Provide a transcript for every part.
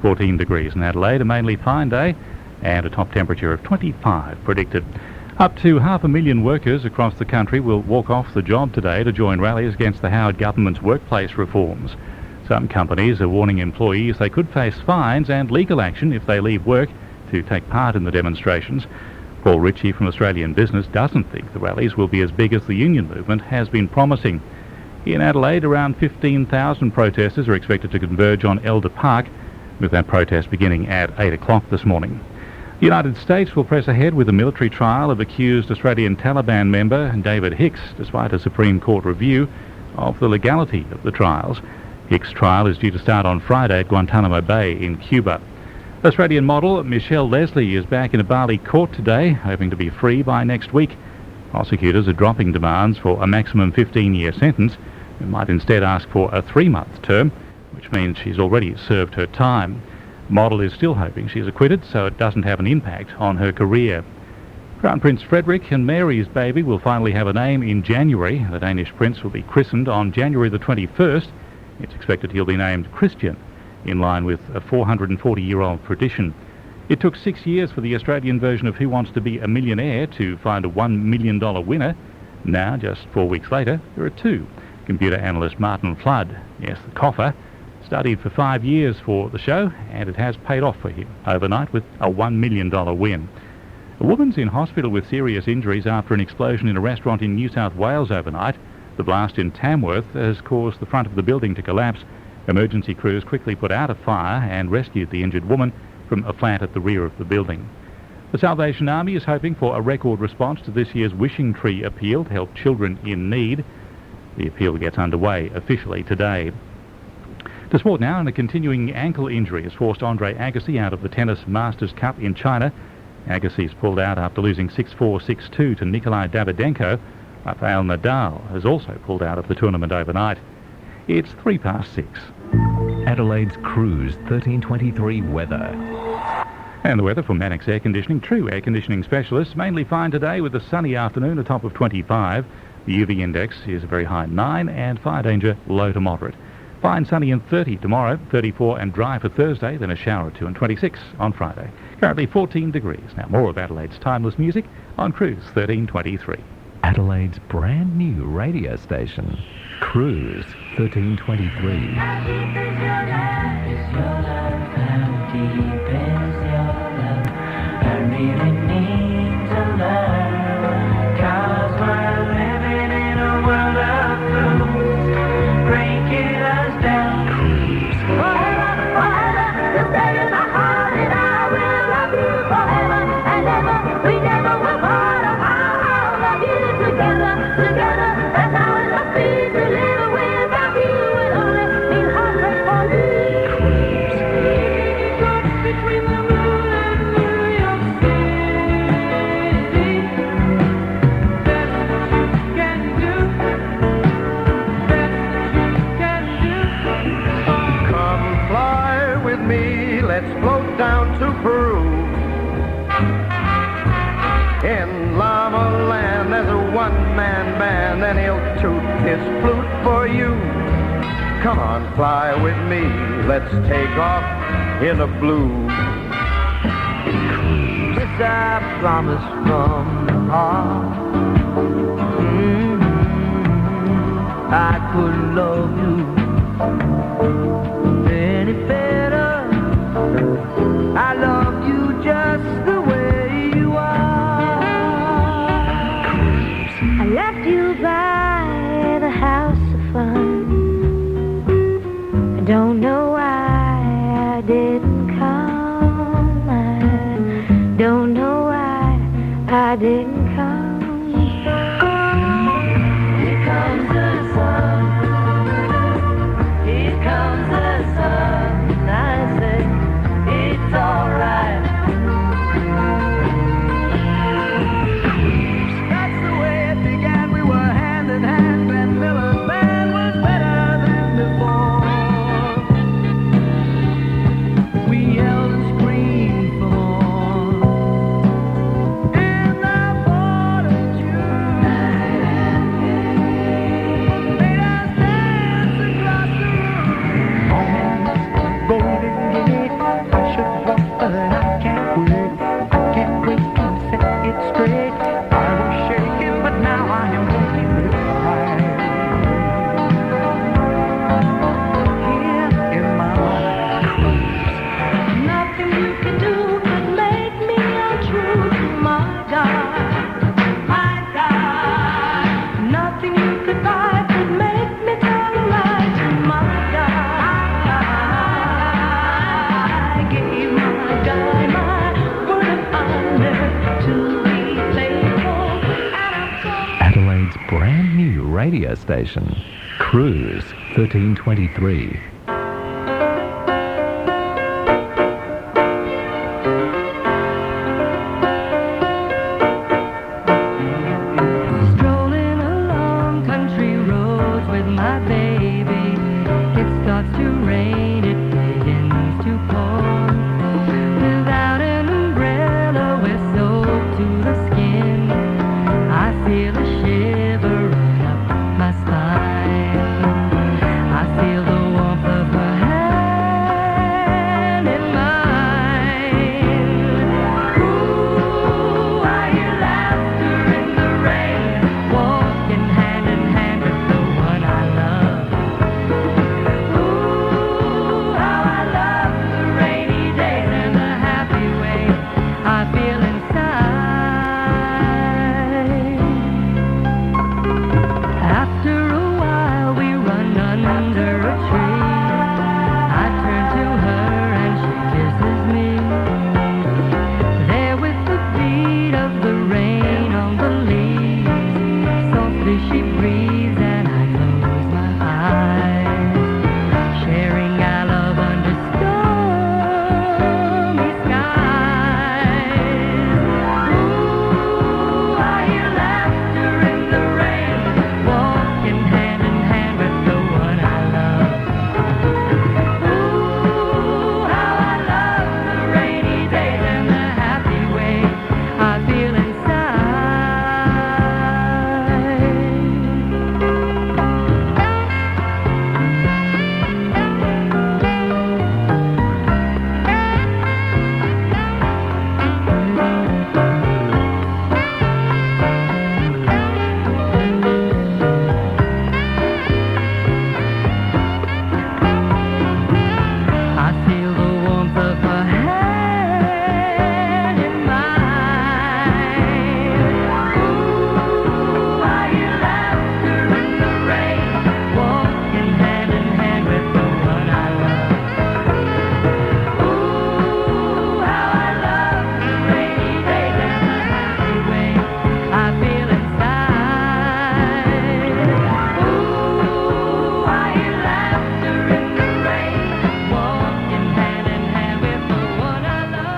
14 degrees in Adelaide, a mainly fine day, and a top temperature of 25 predicted. Up to 500,000 workers across the country will walk off the job today to join rallies against the Howard government's workplace reforms. Some companies are warning employees they could face fines and legal action if they leave work to take part in the demonstrations. Paul Ritchie from Australian Business doesn't think the rallies will be as big as the union movement has been promising. In Adelaide, around 15,000 protesters are expected to converge on Elder Park, with that protest beginning at 8 o'clock this morning. The United States will press ahead with a military trial of accused Australian Taliban member David Hicks, despite a Supreme Court review of the legality of the trials. Hicks' trial is due to start on Friday at Guantanamo Bay in Cuba. Australian model Michelle Leslie is back in a Bali court today, hoping to be free by next week. Prosecutors are dropping demands for a maximum 15-year sentence and might instead ask for a 3-month term, which means she's already served her time. Model is still hoping she's acquitted so it doesn't have an impact on her career. Crown Prince Frederick and Mary's baby will finally have a name in January. The Danish prince will be christened on January the 21st. It's expected he'll be named Christian, in line with a 440-year-old tradition. It took 6 years for the Australian version of Who Wants to Be a Millionaire to find a $1 million winner. Now, just 4 weeks later, there are two. Computer analyst Martin Flood, yes, the coffer, studied for 5 years for the show, and it has paid off for him overnight with a $1 million win. A woman's in hospital with serious injuries after an explosion in a restaurant in New South Wales overnight. The blast in Tamworth has caused the front of the building to collapse. Emergency crews quickly put out a fire and rescued the injured woman from a flat at the rear of the building. The Salvation Army is hoping for a record response to this year's Wishing Tree appeal to help children in need. The appeal gets underway officially today. To sport now, and a continuing ankle injury has forced Andre Agassi out of the Tennis Masters Cup in China. Agassi's pulled out after losing 6-4, 6-2 to Nikolai Davydenko. Rafael Nadal has also pulled out of the tournament overnight. It's 6:03. Adelaide's Cruise 1323 weather. And the weather from Mannix Air Conditioning, true air conditioning specialists. Mainly fine today with a sunny afternoon, a top of 25. The UV index is a very high 9 and fire danger low to moderate. Fine, sunny and 30 tomorrow, 34 and dry for Thursday, then a shower or two and 26 on Friday. Currently 14 degrees. Now more of Adelaide's timeless music on Cruise 1323. Adelaide's brand new radio station, Cruise 1323. Let's float down to Peru. In Llama Land, there's a one-man band, and he'll toot his flute for you. Come on, fly with me. Let's take off in the blue. This I promise from the heart. I couldn't love you any better. I love you just the way you are. I left you by the house of fun. I don't know why I didn't come. I don't know why I didn't come. Here comes the sun. Here comes the radio station. Cruise 1323. Strolling along country roads with my baby. It starts to rain, it begins to pour. Without an umbrella, we're soaked to the skin. I feel a shiver run up my spine. I feel the warmth of her hand in mine. Ooh, I hear laughter in the rain, walking hand in hand with the one I love. Ooh, how I love the rainy days and the happy way I feel inside. After a while we run under a tree. I turn to her and she kisses me. There with the beat of the rain on the leaves, softly she breathes and I close my eyes, sharing our love under stormy skies. Ooh, I hear laughter in the rain, walking hand in hand with the one I love. Ooh, how I love the rainy days and the happy way I feel inside. I feel the warmth of her hand in mine. Ooh, I hear laughter in the rain, walking hand in hand with the one I love. Ooh, how I love the rainy days and the happy way I feel inside. Ooh, I hear laughter in the rain, walking hand in hand with the one I love.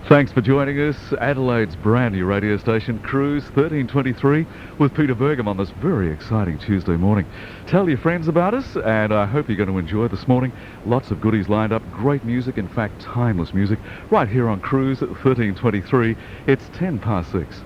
Thanks for joining us. Adelaide's brand new radio station, Cruise 1323, with Peter Bergam on this very exciting Tuesday morning. Tell your friends about us, and I hope you're going to enjoy this morning. Lots of goodies lined up, great music, in fact, timeless music, right here on Cruise 1323. It's 10 past 6.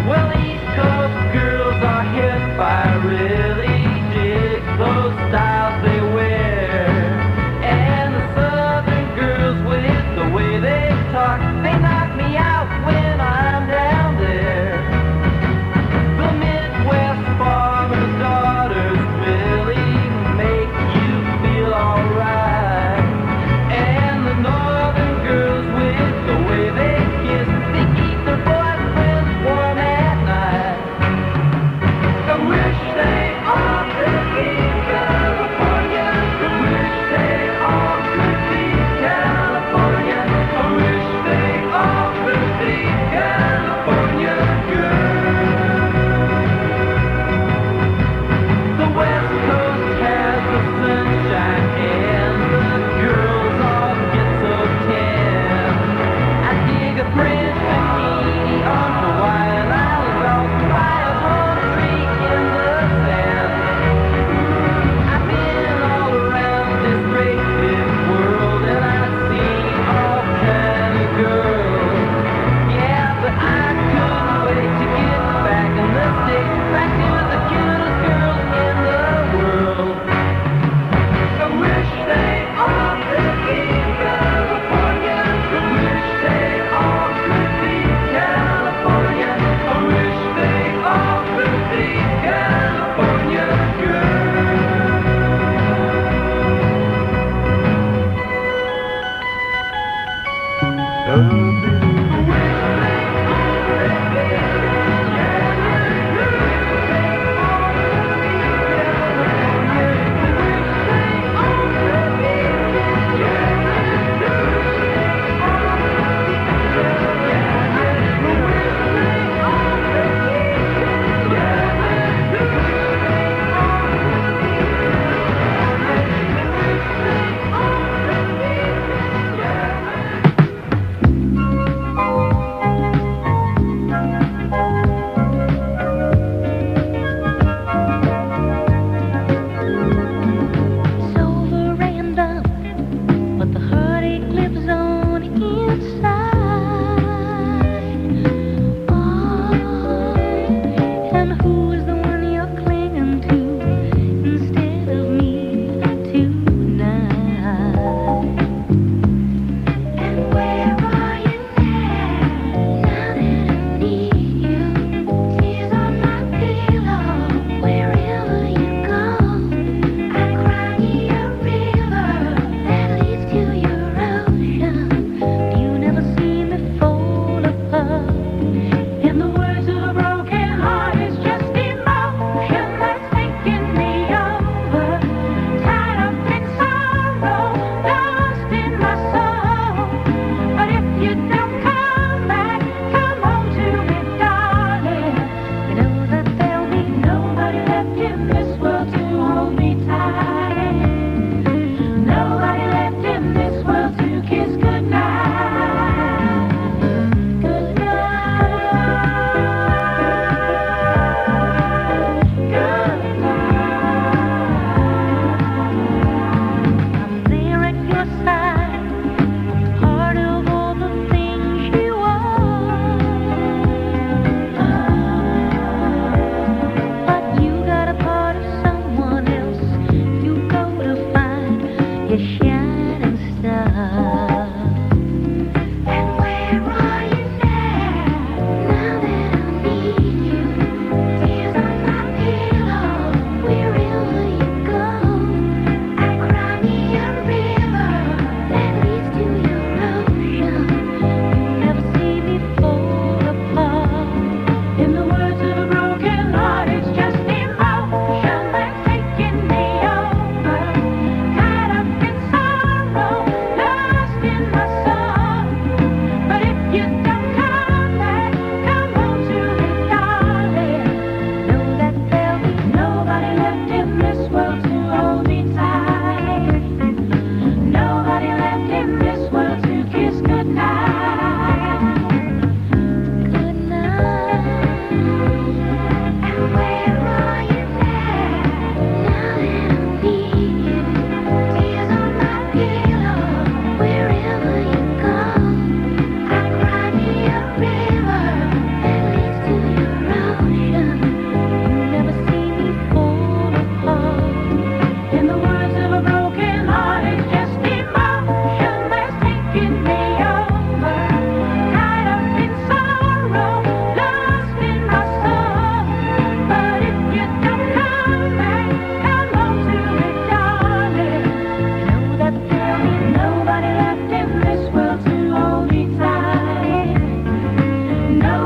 Well, East Coast girls are hit by really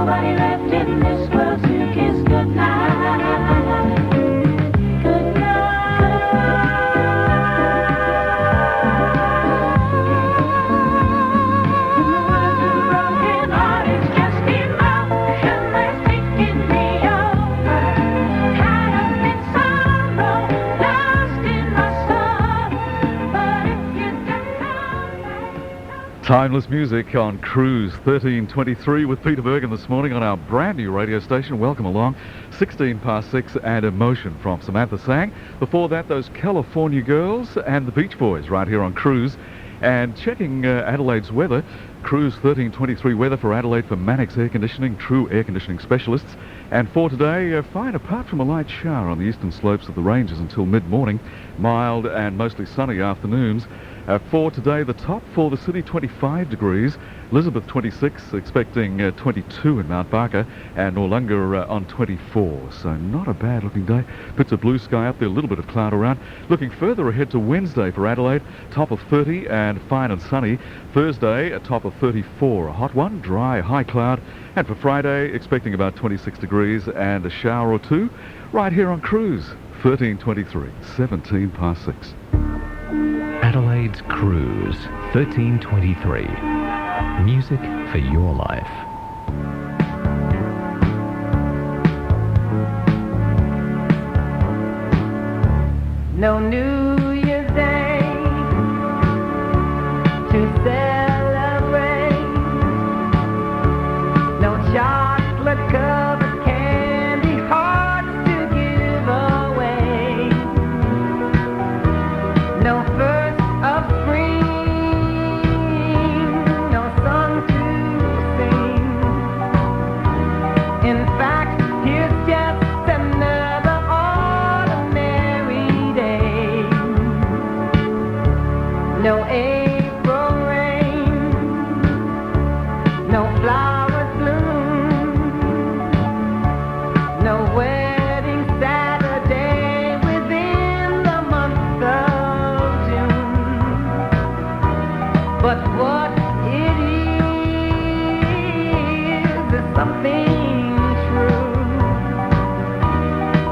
nobody left in this world to kiss goodnight. Good broken heart is just emotionless, taking me over. Tied up in sorrow, lost in my soul. But if you don't come back, Timeless music on Cruise 1323 with Peter Bergen this morning on our brand new radio station. Welcome along. 16 past 6 and Emotion from Samantha Sang. Before that, those California Girls and the Beach Boys right here on Cruise. And checking Adelaide's weather, Cruise 1323 weather for Adelaide for Mannix Air Conditioning, true air conditioning specialists. And for today, fine apart from a light shower on the eastern slopes of the ranges until mid-morning. Mild and mostly sunny afternoons. For today, the top for the city, 25 degrees. Elizabeth, 26, expecting 22 in Mount Barker, and Noarlunga on 24. So not a bad looking day. Bits of blue sky up there, a little bit of cloud around. Looking further ahead to Wednesday for Adelaide, top of 30 and fine and sunny. Thursday, a top of 34, a hot one, dry, high cloud. And for Friday, expecting about 26 degrees and a shower or two. Right here on Cruise 1323, 17 past 6. Adelaide's Cruise 1323. Music for your life. No New Year's Day to celebrate. No chocolate covered candy hearts to give away. No first of spring, no song to sing. In fact, here's just another ordinary day. No April rain, no flowers bloom, no wedding Saturday within the month of June. But what it is something true,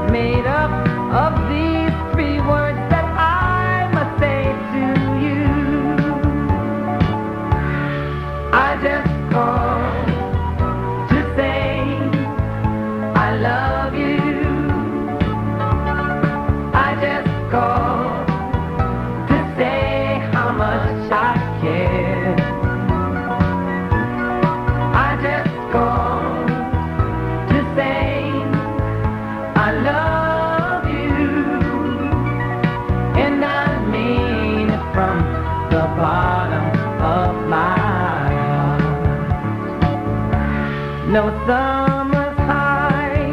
made up of these three words that I must say to you. I just called to say I love you. I just called to say how much I care. I just called to say I love you, and I mean it from the bottom of my heart. No summer's high,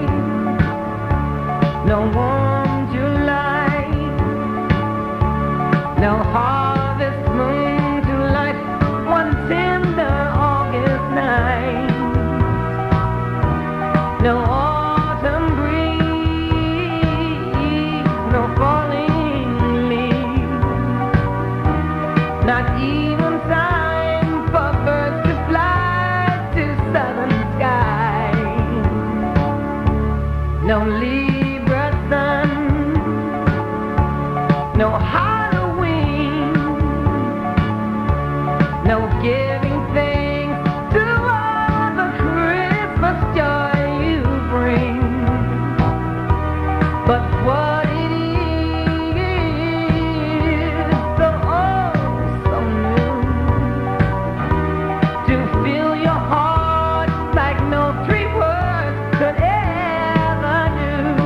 no warm July, no harvest moon to light one tender August night, no autumn breeze, no falling leaves, not even time for birds to fly to southern skies, no Libra sun, no Halloween, no giving thanks to all the Christmas joy you bring. But what it is so oh so new to fill your heart like no three words could ever do.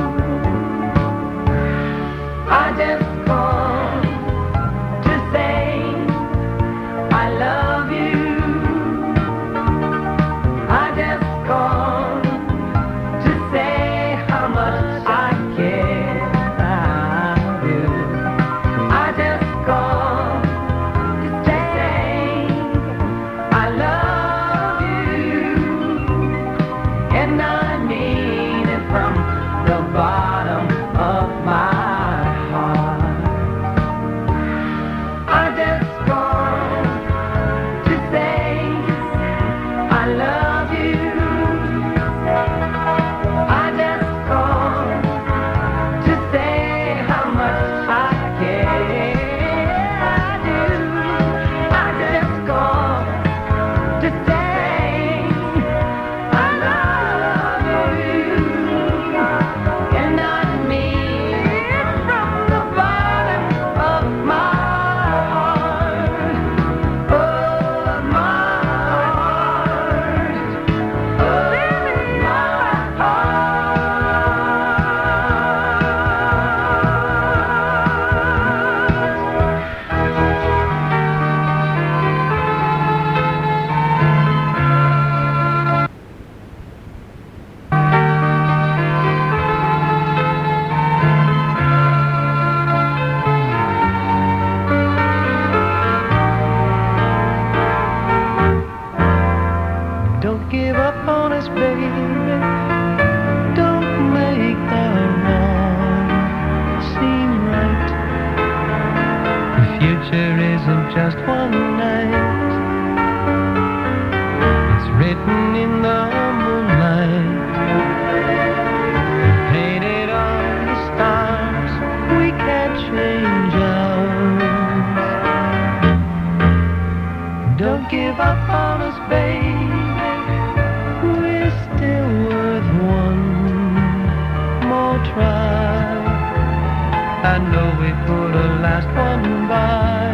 I know we put a last one by,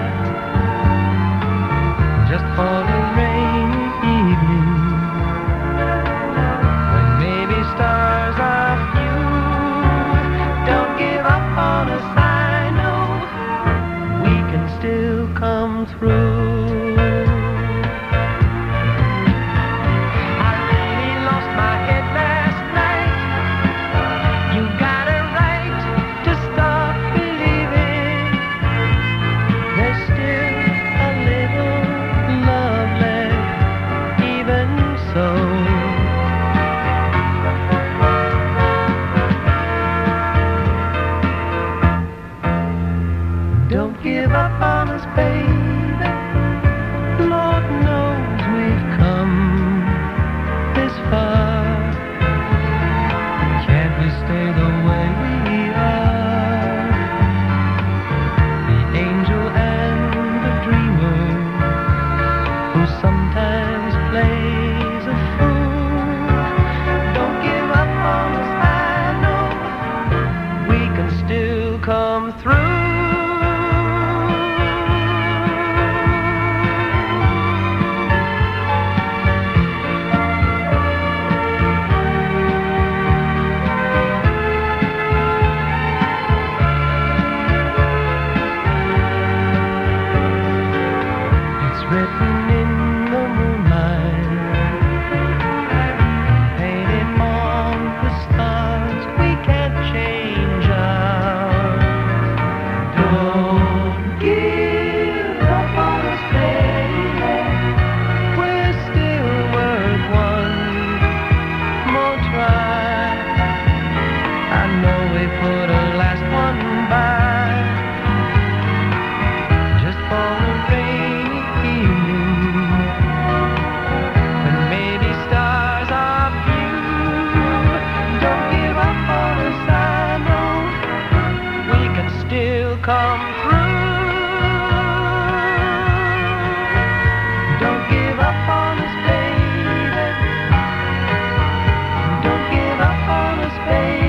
just for the rainy evening, when maybe stars are few. Don't give up on us, I know we can still come through. I really lost my head last night. You got a right to stop believing there's still a little love left, even so. Don't give up on us, baby. Lord knows we've come this far. Can't we stay the way we are? The angel and the dreamer, who sometimes plays a fool. Don't give up on us, I know we can still come through. It's written in the moonlight, painted on the stars. We can't change ours. Don't give up on us, baby. We're still worth one more try. I know we put a last one by, just for a rainy evening, when maybe stars are few. Don't give up on us, I know we can still come through. Don't give up on us, baby. Don't give up on us, baby.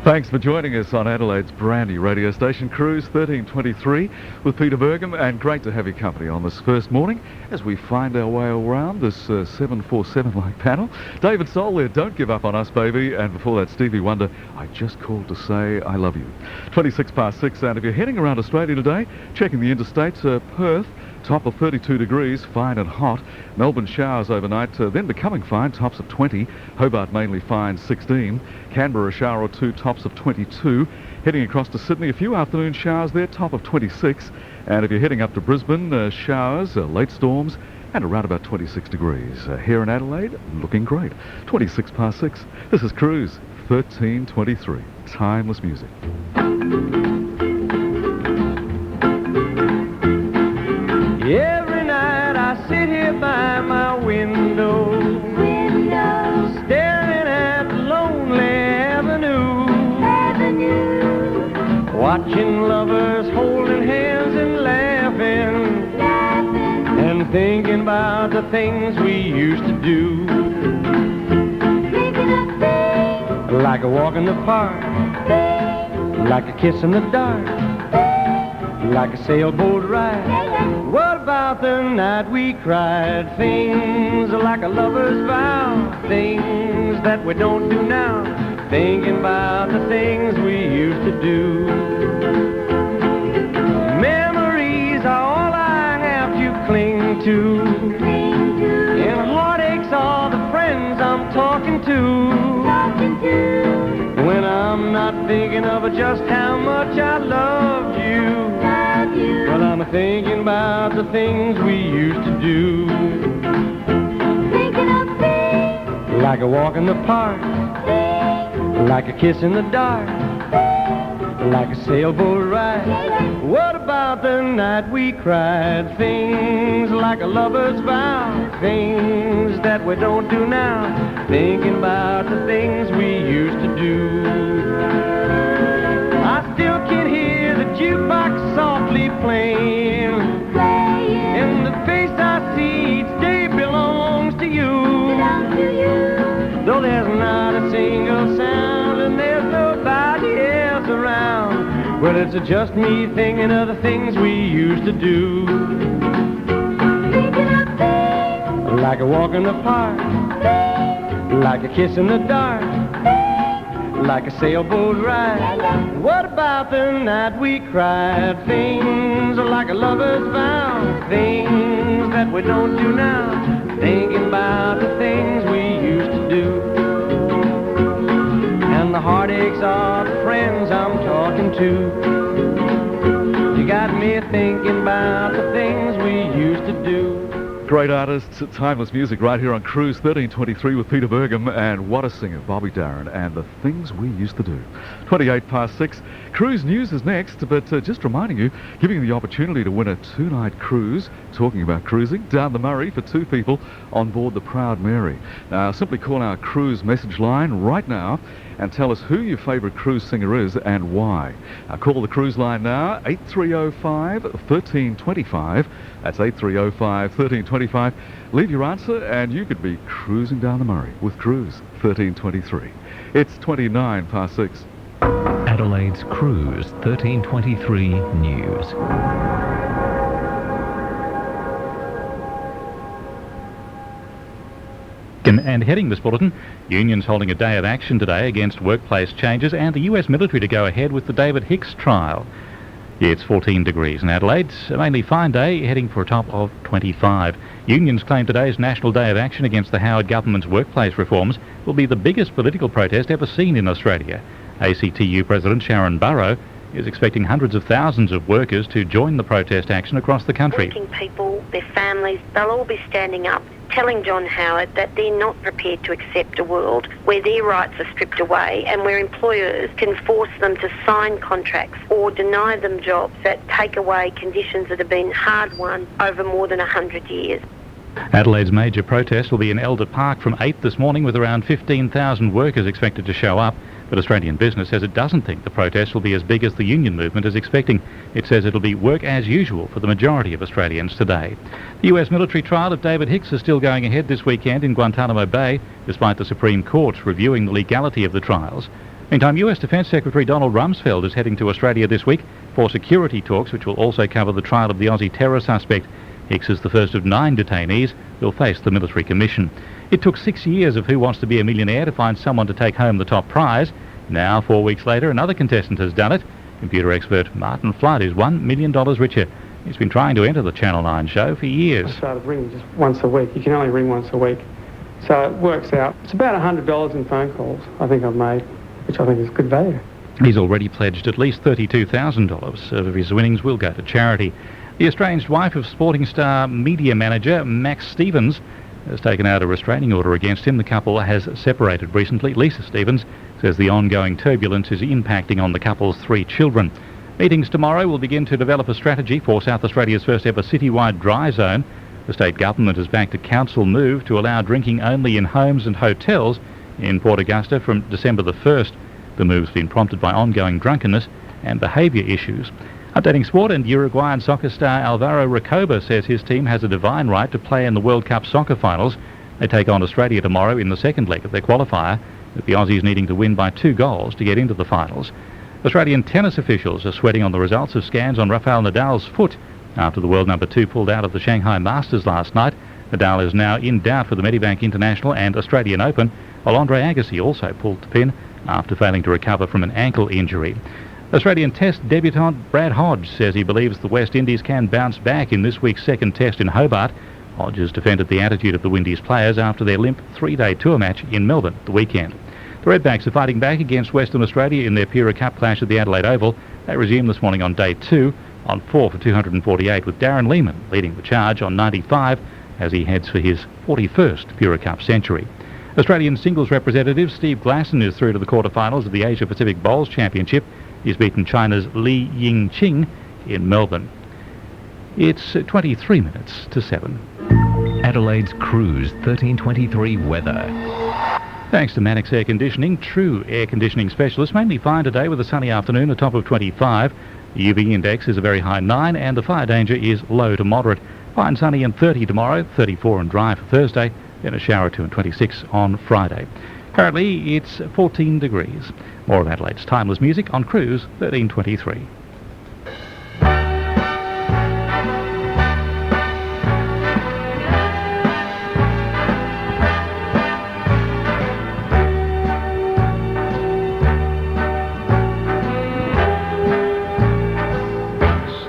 Thanks for joining us on Adelaide's brand new radio station, Cruise 1323, with Peter Bergam, and great to have your company on this first morning as we find our way around this 747-like panel. David Soul there, Don't Give Up on Us, Baby, and before that, Stevie Wonder, I Just Called to Say I Love You. 26 past 6, and if you're heading around Australia today, checking the interstates, Perth, top of 32 degrees, fine and hot. Melbourne showers overnight, then becoming fine, tops of 20. Hobart mainly fine, 16. Canberra a shower or two, tops of 22. Heading across to Sydney, a few afternoon showers there, top of 26. And if you're heading up to Brisbane, showers, late storms, and around about 26 degrees. Here in Adelaide, looking great. 26 past 6. This is Cruise 1323. Timeless music. Every night I sit here by my window, staring at the lonely avenue, watching lovers holding hands and laughing, and thinking about the things we used to do. Like a walk in the park, like a kiss in the dark, like a sailboat ride. What about the night we cried? Things like a lover's vow, things that we don't do now, thinking about the things we used to do. Memories are all I have to cling to, and heartaches are the friends I'm talking to. When I'm not thinking of just how much I loved you, well, I'm thinking about the things we used to do. Like a walk in the park, like a kiss in the dark, like a sailboat ride. What about the night we cried? Things like a lover's vow, things that we don't do now, thinking about the things we used to do. I still can hear the jukebox softly playing, and the face I see each day Well, it's just me thinking of the things we used to do. Like a walk in the park, like a kiss in the dark, like a sailboat ride. What about the night we cried? Things like a lover's vow, things that we don't do now. Thinking about the things we used to do, and the heartaches of the friends I'm talking to. You got me thinking about the things we used to do. Great artists, timeless music right here on Cruise 1323 with Peter Bergam, and what a singer, Bobby Darin, and the things we used to do. 28 past 6. Cruise news is next, but just reminding you, giving you the opportunity to win a 2-night cruise, talking about cruising, down the Murray for 2 people on board the Proud Mary. Now, simply call our cruise message line right now and tell us who your favourite cruise singer is and why. Now, call the cruise line now, 8305 1325. That's 8305 1325. Leave your answer and you could be cruising down the Murray with Cruise 1323. It's 29 past 6. Adelaide's Cruise 1323 News. And heading this bulletin, unions holding a day of action today against workplace changes and the US military to go ahead with the David Hicks trial. It's 14 degrees in Adelaide, a mainly fine day, heading for a top of 25. Unions claim today's National Day of Action against the Howard government's workplace reforms will be the biggest political protest ever seen in Australia. ACTU President Sharon Burrow is expecting hundreds of thousands of workers to join the protest action across the country. Working people, their families, they'll all be standing up, telling John Howard that they're not prepared to accept a world where their rights are stripped away and where employers can force them to sign contracts or deny them jobs that take away conditions that have been hard-won over more than 100 years. Adelaide's major protest will be in Elder Park from 8 this morning with around 15,000 workers expected to show up. But Australian Business says it doesn't think the protest will be as big as the union movement is expecting. It says it'll be work as usual for the majority of Australians today. The US military trial of David Hicks is still going ahead this weekend in Guantanamo Bay, despite the Supreme Court reviewing the legality of the trials. Meantime, US Defence Secretary Donald Rumsfeld is heading to Australia this week for security talks, which will also cover the trial of the Aussie terror suspect. Hicks is the first of 9 detainees who will face the military commission. It took 6 years of Who Wants to Be a Millionaire to find someone to take home the top prize. Now, 4 weeks later, another contestant has done it. Computer expert Martin Flood is $1 million richer. He's been trying to enter the Channel 9 show for years. I started ringing just once a week. You can only ring once a week. So it works out. It's about $100 in phone calls I think I've made, which I think is good value. He's already pledged at least $32,000 of his winnings will go to charity. The estranged wife of Sporting Star media manager Max Stevens has taken out a restraining order against him. The couple has separated recently. Lisa Stevens says the ongoing turbulence is impacting on the couple's 3 children. Meetings tomorrow will begin to develop a strategy for South Australia's first ever citywide dry zone. The state government has backed a council move to allow drinking only in homes and hotels in Port Augusta from December the 1st. The move's been prompted by ongoing drunkenness and behaviour issues. Updating sport, and Uruguayan soccer star Alvaro Recoba says his team has a divine right to play in the World Cup soccer finals. They take on Australia tomorrow in the second leg of their qualifier, with the Aussies needing to win by 2 goals to get into the finals. Australian tennis officials are sweating on the results of scans on Rafael Nadal's foot after the world number 2 pulled out of the Shanghai Masters last night. Nadal is now in doubt for the Medibank International and Australian Open, while Andre Agassi also pulled the pin after failing to recover from an ankle injury. Australian Test debutant Brad Hodge says he believes the West Indies can bounce back in this week's second Test in Hobart. Hodge has defended the attitude of the Windies players after their limp 3-day tour match in Melbourne the weekend. The Redbacks are fighting back against Western Australia in their Pira Cup clash at the Adelaide Oval. They resume this morning on day 2 on 4 for 248, with Darren Lehman leading the charge on 95 as he heads for his 41st Pira Cup century. Australian singles representative Steve Glasson is through to the quarterfinals of the Asia Pacific Bowls Championship. He's beaten China's Li Yingqing in Melbourne. It's 23 minutes to 7. Adelaide's Cruise 1323 weather. Thanks to Mannix Air Conditioning, true air conditioning specialist, mainly fine today with a sunny afternoon, a top of 25. The UV index is a very high 9 and the fire danger is low to moderate. Fine sunny and 30 tomorrow, 34 and dry for Thursday, then a shower or 2 and 26 on Friday. Currently, it's 14 degrees. More of Adelaide's timeless music on Cruise 1323.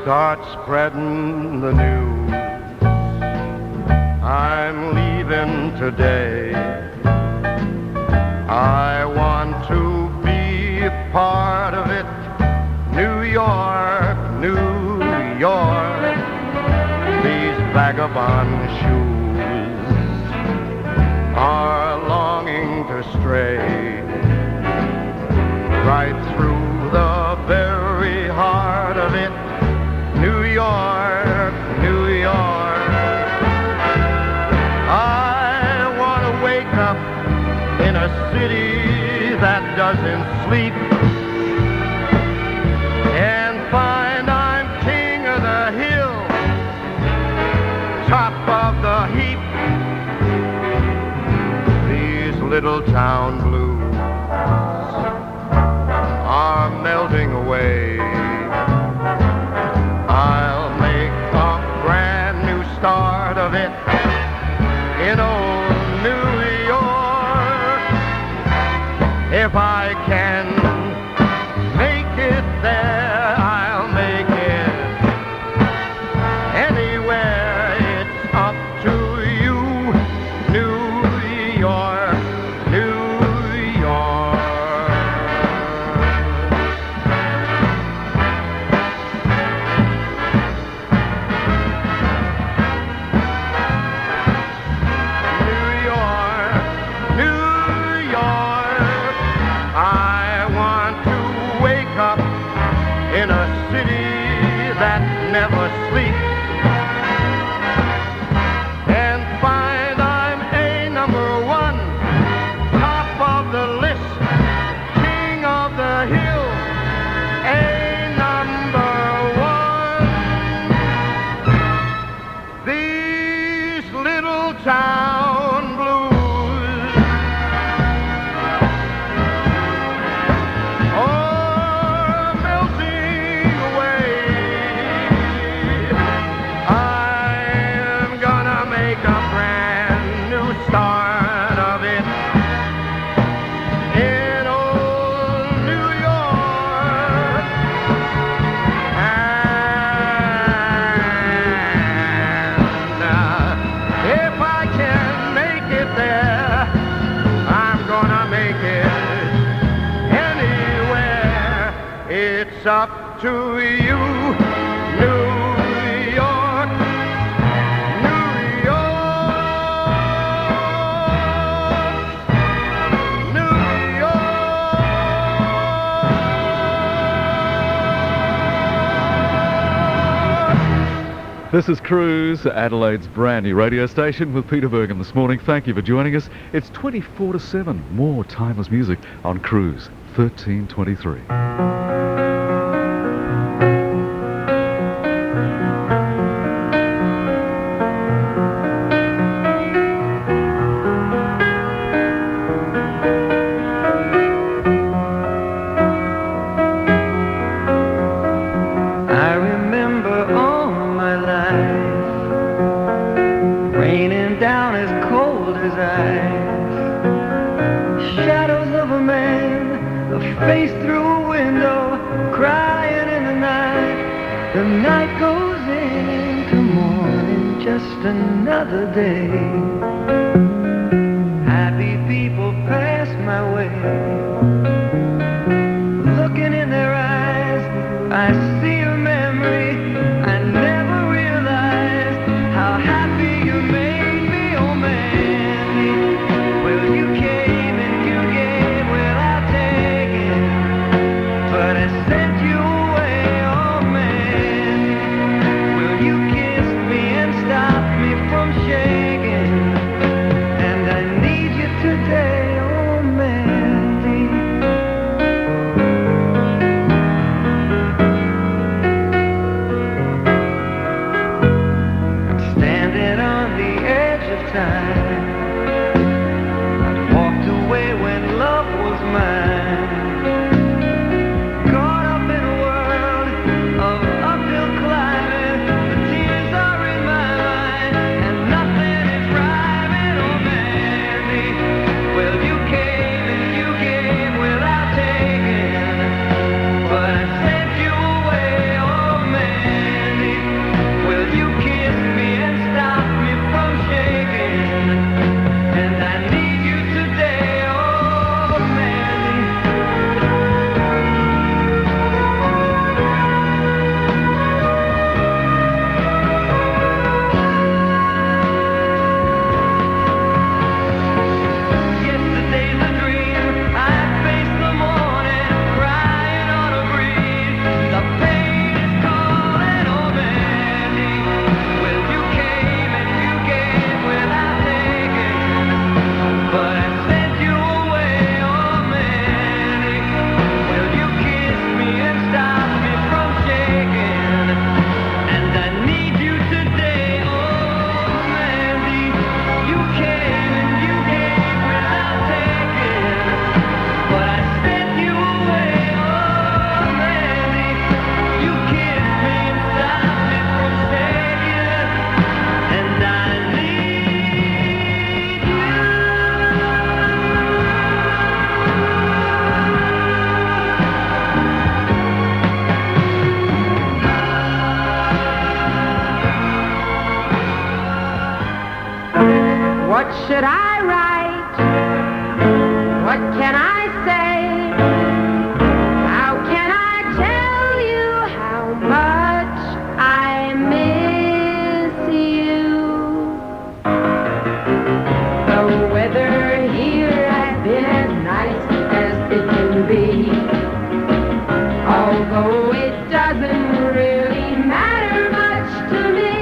Start spreading the news. I'm leaving today. I want to be a part of it. New York, New York. These vagabond shoes are longing to stray right through the very heart of it. New York, New York. I want to wake up in a city that doesn't sleep and find I'm king of the hill, top of the heap. These little town blues are melting away. I'll make a brand new start of it in old New York. If I can make it there, I'll make it anywhere. It's up to you, New York, New York. In a city that never sleeps and find I'm a number one, top of the list, king of the hill, a number one. These little town blues are melting away. I'm gonna make a brand new start of it in old New York. And if I can make it there, I'm gonna make it anywhere. It's up to you, New York, New York, New York. This is Cruise, Adelaide's brand new radio station with Peter Bergen this morning. Thank you for joining us. It's 24 to 7. More timeless music on Cruise 1323. I remember all my life raining down as cold as ice. Shadows of a man, a face through a window, crying in the night. The night goes into morning, just another day. Happy people pass my way. Looking in their eyes, I see a memory. I never realized how happy you made me, oh man. Well, you came and you gave without taking, but I sent you away, oh man. Well, you kissed me and stopped me from shaking. What should I write? What can I say? How can I tell you how much I miss you? The weather here has been as nice as it can be, although it doesn't really matter much to me.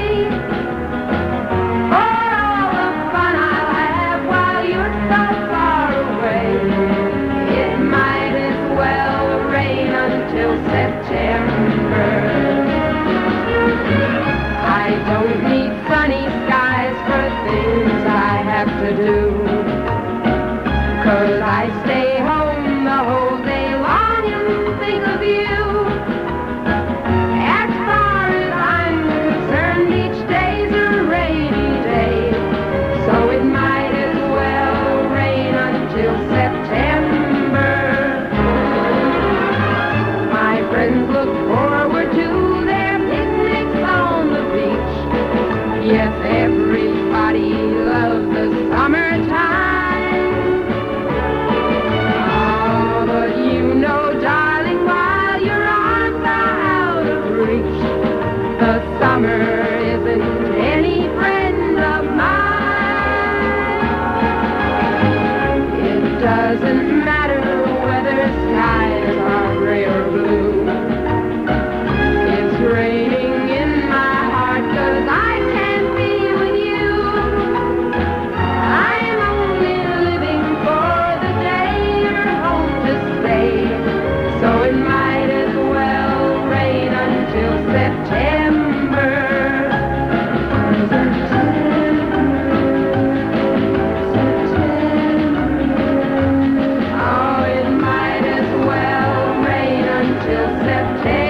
For all the fun I'll have while you're so far away, it might as well rain until September. I don't need sunny skies for things I have to do, 'cause I stay home the whole day long and think of you. As far as I'm concerned, each day's a rainy day, so it might as well rain until September. My friends look forward to their picnics on the beach. Yes, everybody loves the summertime. Oh, but you know, darling, while your arms are out of reach, the summer isn't any friend of mine. It doesn't matter whether skies are gray or blue. It's raining in my heart 'cause I can't be with you. I'm only living for the day you're home to stay, so it might as well rain until September. Oh, it might as well rain until September.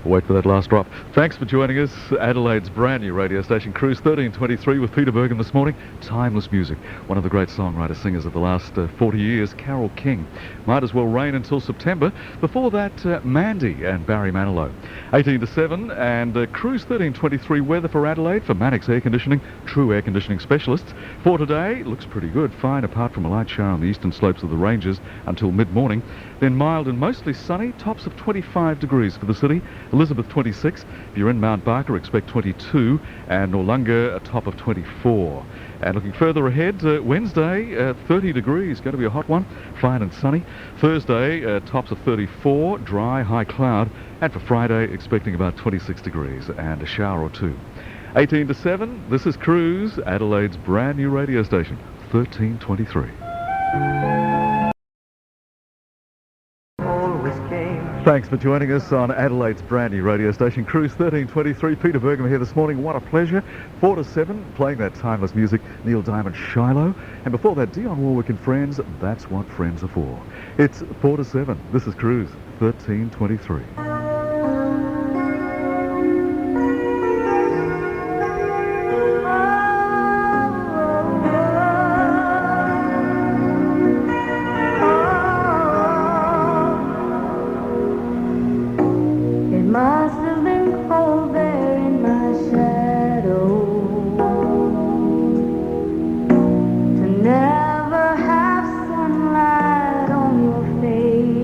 Wait for that last drop. Thanks for joining us. Adelaide's brand new radio station, Cruise 1323 with Peter Bergen this morning. Timeless music. One of the great songwriter singers of the last 40 years, Carole King. Might as well rain until September. Before that, Mandy and Barry Manilow. 18 to 7 and Cruise 1323 weather for Adelaide for Mannix Air Conditioning, true air conditioning specialists. For today, looks pretty good. Fine apart from a light shower on the eastern slopes of the ranges until mid-morning. Then mild and mostly sunny, tops of 25 degrees for the city. Elizabeth 26. If you're in Mount Barker, expect 22, and Noarlunga a top of 24. And looking further ahead, Wednesday 30 degrees, going to be a hot one, fine and sunny. Thursday tops of 34, dry, high cloud, and for Friday expecting about 26 degrees and a shower or two. 18 to 7. This is Cruise, Adelaide's brand new radio station, 1323. Thanks for joining us on Adelaide's brand new radio station, Cruise 1323. Peter Bergman here this morning. What a pleasure. 4 to 7, playing that timeless music, Neil Diamond, Shiloh. And before that, Dionne Warwick and Friends, That's What Friends Are For. It's 4 to 7. This is Cruise 1323. Must have been cold there in my shadow to never have sunlight on your face.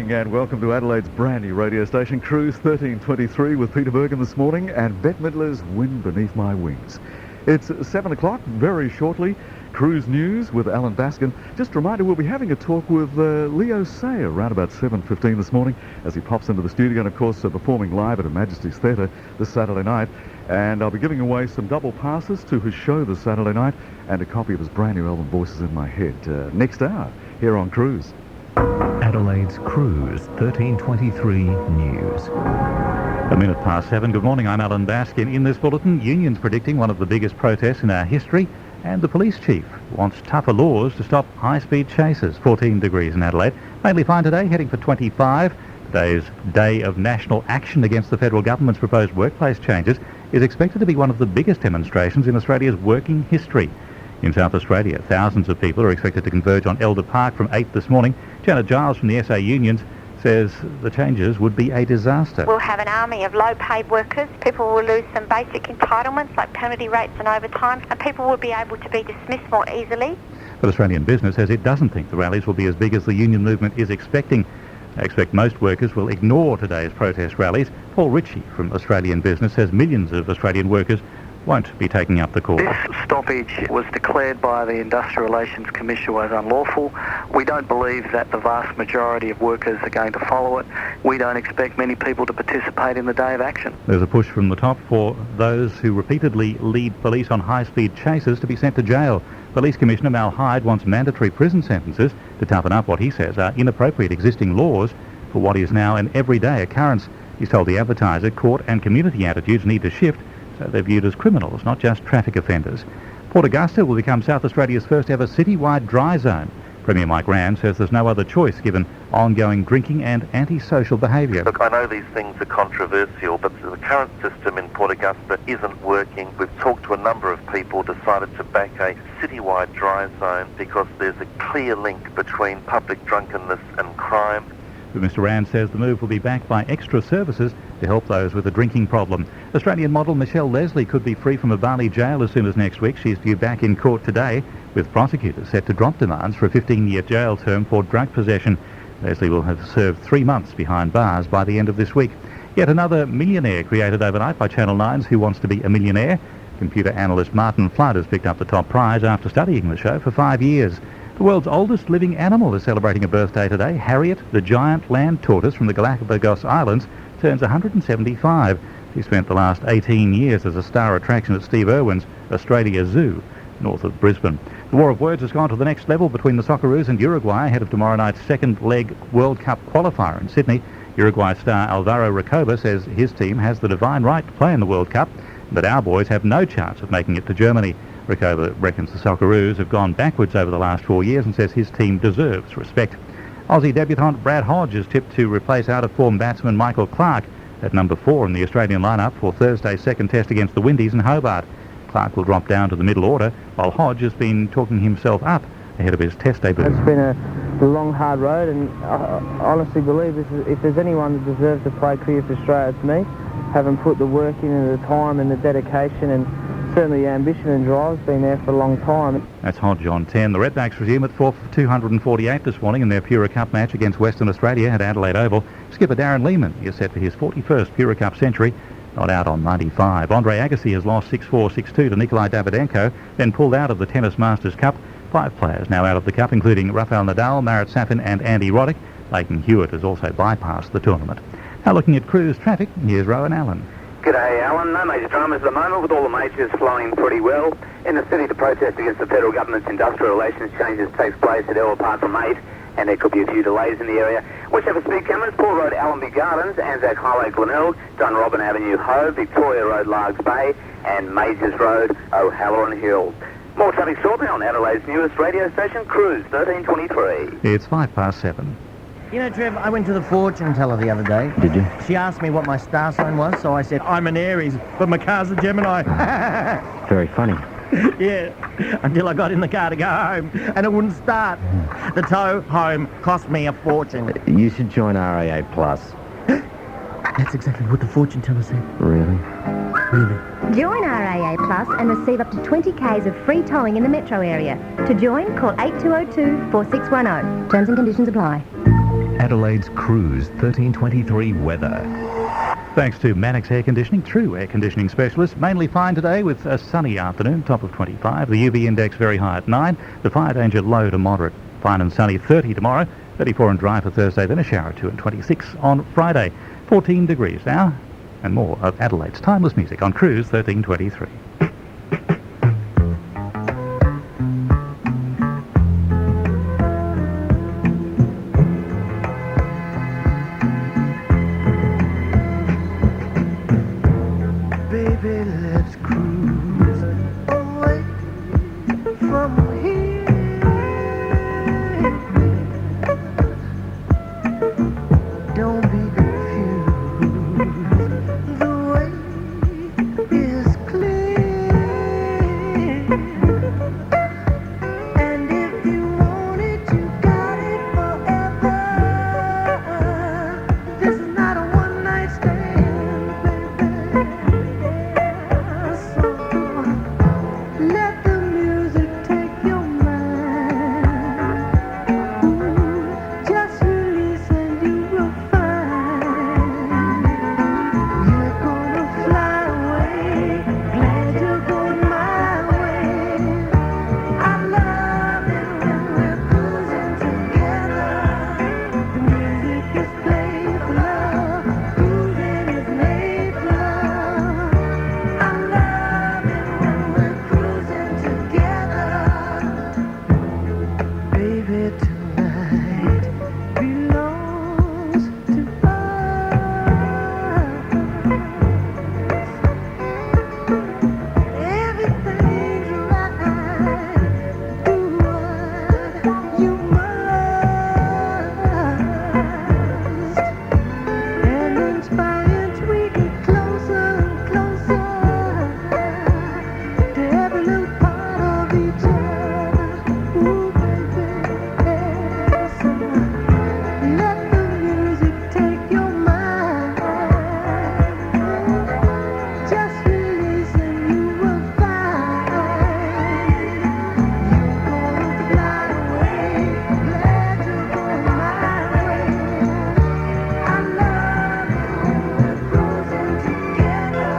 morning and welcome to Adelaide's brand new radio station, Cruise 1323 with Peter Bergen this morning and Bette Midler's Wind Beneath My Wings. It's 7 o'clock, very shortly, Cruise News with Alan Baskin. Just a reminder, we'll be having a talk with Leo Sayer around about 7:15 this morning as he pops into the studio and, of course, performing live at Her Majesty's Theatre this Saturday night. And I'll be giving away some double passes to his show this Saturday night and a copy of his brand new album, Voices in My Head, next hour here on Cruise. Adelaide's Cruise 1323 News. A minute past 7. Good morning, I'm Alan Baskin. In this bulletin, unions predicting one of the biggest protests in our history, and the police chief wants tougher laws to stop high-speed chases. 14 degrees in Adelaide. Mainly fine today, heading for 25. Today's day of national action against the federal government's proposed workplace changes is expected to be one of the biggest demonstrations in Australia's working history. In South Australia, thousands of people are expected to converge on Elder Park from 8 this morning. Janet Giles from the SA Unions says the changes would be a disaster. We'll have an army of low-paid workers. People will lose some basic entitlements like penalty rates and overtime, and people will be able to be dismissed more easily. But Australian Business says it doesn't think the rallies will be as big as the union movement is expecting. They expect most workers will ignore today's protest rallies. Paul Ritchie from Australian Business says millions of Australian workers won't be taking up the cause. This stoppage was declared by the Industrial Relations Commission as unlawful. We don't believe that the vast majority of workers are going to follow it. We don't expect many people to participate in the day of action. There's a push from the top for those who repeatedly lead police on high-speed chases to be sent to jail. Police Commissioner Mal Hyde wants mandatory prison sentences to toughen up what he says are inappropriate existing laws for what is now an everyday occurrence. He's told the Advertiser court and community attitudes need to shift so they're viewed as criminals, not just traffic offenders. Port Augusta will become South Australia's first ever citywide dry zone. Premier Mike Rand says there's no other choice given ongoing drinking and antisocial behaviour. Look, I know these things are controversial, but the current system in Port Augusta isn't working. We've talked to a number of people, decided to back a citywide dry zone because there's a clear link between public drunkenness and crime. But Mr Rand says the move will be backed by extra services to help those with a drinking problem. Australian model Michelle Leslie could be free from a Bali jail as soon as next week. She's due back in court today, with prosecutors set to drop demands for a 15-year jail term for drug possession. Leslie will have served 3 months behind bars by the end of this week. Yet another millionaire created overnight by Channel 9's Who Wants to Be a Millionaire. Computer analyst Martin Flood has picked up the top prize after studying the show for 5 years. The world's oldest living animal is celebrating a birthday today. Harriet, the giant land tortoise from the Galapagos Islands, turns 175. She spent the last 18 years as a star attraction at Steve Irwin's Australia Zoo, north of Brisbane. The war of words has gone to the next level between the Socceroos and Uruguay ahead of tomorrow night's second leg World Cup qualifier in Sydney. Uruguay star Alvaro Recoba says his team has the divine right to play in the World Cup, but our boys have no chance of making it to Germany. Recoba reckons the Socceroos have gone backwards over the last 4 years and says his team deserves respect. Aussie debutant Brad Hodge is tipped to replace out-of-form batsman Michael Clarke at number 4 in the Australian lineup for Thursday's second test against the Windies in Hobart. Clarke will drop down to the middle order, while Hodge has been talking himself up ahead of his test debut. It's been a long, hard road, and I honestly believe if there's anyone that deserves to play cricket for Australia, it's me. Having put the work in and the time and the dedication, and certainly the ambition and drive has been there for a long time. That's Hodge on 10. The Redbacks resume at 4 for 248 this morning in their Pura Cup match against Western Australia at Adelaide Oval. Skipper Darren Lehmann is set for his 41st Pura Cup century, not out on 95. Andre Agassi has lost 6-4, 6-2 to Nikolai Davydenko, then pulled out of the Tennis Masters Cup. 5 players now out of the Cup, including Rafael Nadal, Marat Safin and Andy Roddick. Leighton Hewitt has also bypassed the tournament. Now looking at cruise traffic, here's Rowan Allen. G'day, Alan. No major dramas at the moment, with all the majors flowing pretty well. In the city, the protest against the federal government's industrial relations changes takes place at Elder Park from 8, and there could be a few delays in the area. Whichever speed cameras, Port Road, Allenby Gardens, Anzac Highway, Glenelg, Dunrobin Avenue, Hove, Victoria Road, Largs Bay, and Majors Road, O'Halloran Hill. More traffic shortly on Adelaide's newest radio station, Cruise 1323. It's 7:05. You know, Trev, I went to the fortune teller the other day. Did you? She asked me what my star sign was, so I said, I'm an Aries, but my car's a Gemini. Very funny. Yeah, until I got in the car to go home, and it wouldn't start. The tow home cost me a fortune. You should join RAA Plus. That's exactly what the fortune teller said. Really? Really? Join RAA Plus and receive up to 20 Ks of free towing in the metro area. To join, call 8202 4610. Terms and conditions apply. Adelaide's Cruise 1323 weather. Thanks to Mannix Air Conditioning, true air conditioning specialist. Mainly fine today with a sunny afternoon, top of 25. The UV index very high at 9. The fire danger low to moderate. Fine and sunny 30 tomorrow, 34 and dry for Thursday, then a shower or two, and 26 on Friday. 14 degrees now, and more of Adelaide's timeless music on Cruise 1323. Baby, let's cruise away from here. Don't be confused, the way is clear. And if you want it, you got it forever. This is not a one-night stand, baby. Let the music take your mind. Just release and you will find you're gonna fly away. Glad you're going my way. I love it when we're cruising together. The music is played for love. Cruising is made for love. I love it when we're cruising together. Baby, tonight belongs to us. Everything's right. Do what you must. And inspired, we get closer and closer to every little part of each other. Ooh, baby, so let the music take your mind. Just release and you will find you're gonna fly away. Glad you're going my way. I love it when we're cruising together.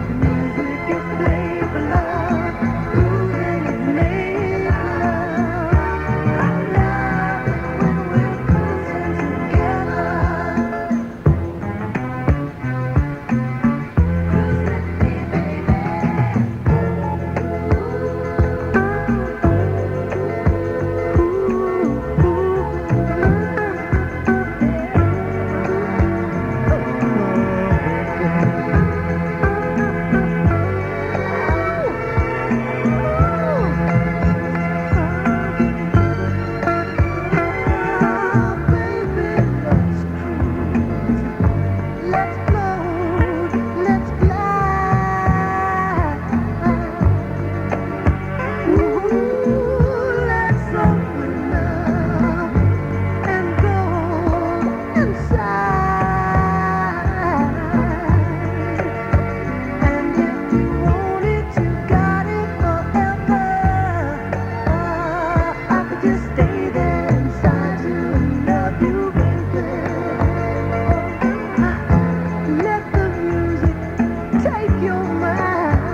The music is played for love. Cruising is made for love. I love it when we're cruising together. Let's float, let's glide. Let's open up and go inside. And if you want it, you got it forever. I could just stay there inside you and love you, baby. Let the music take your mind.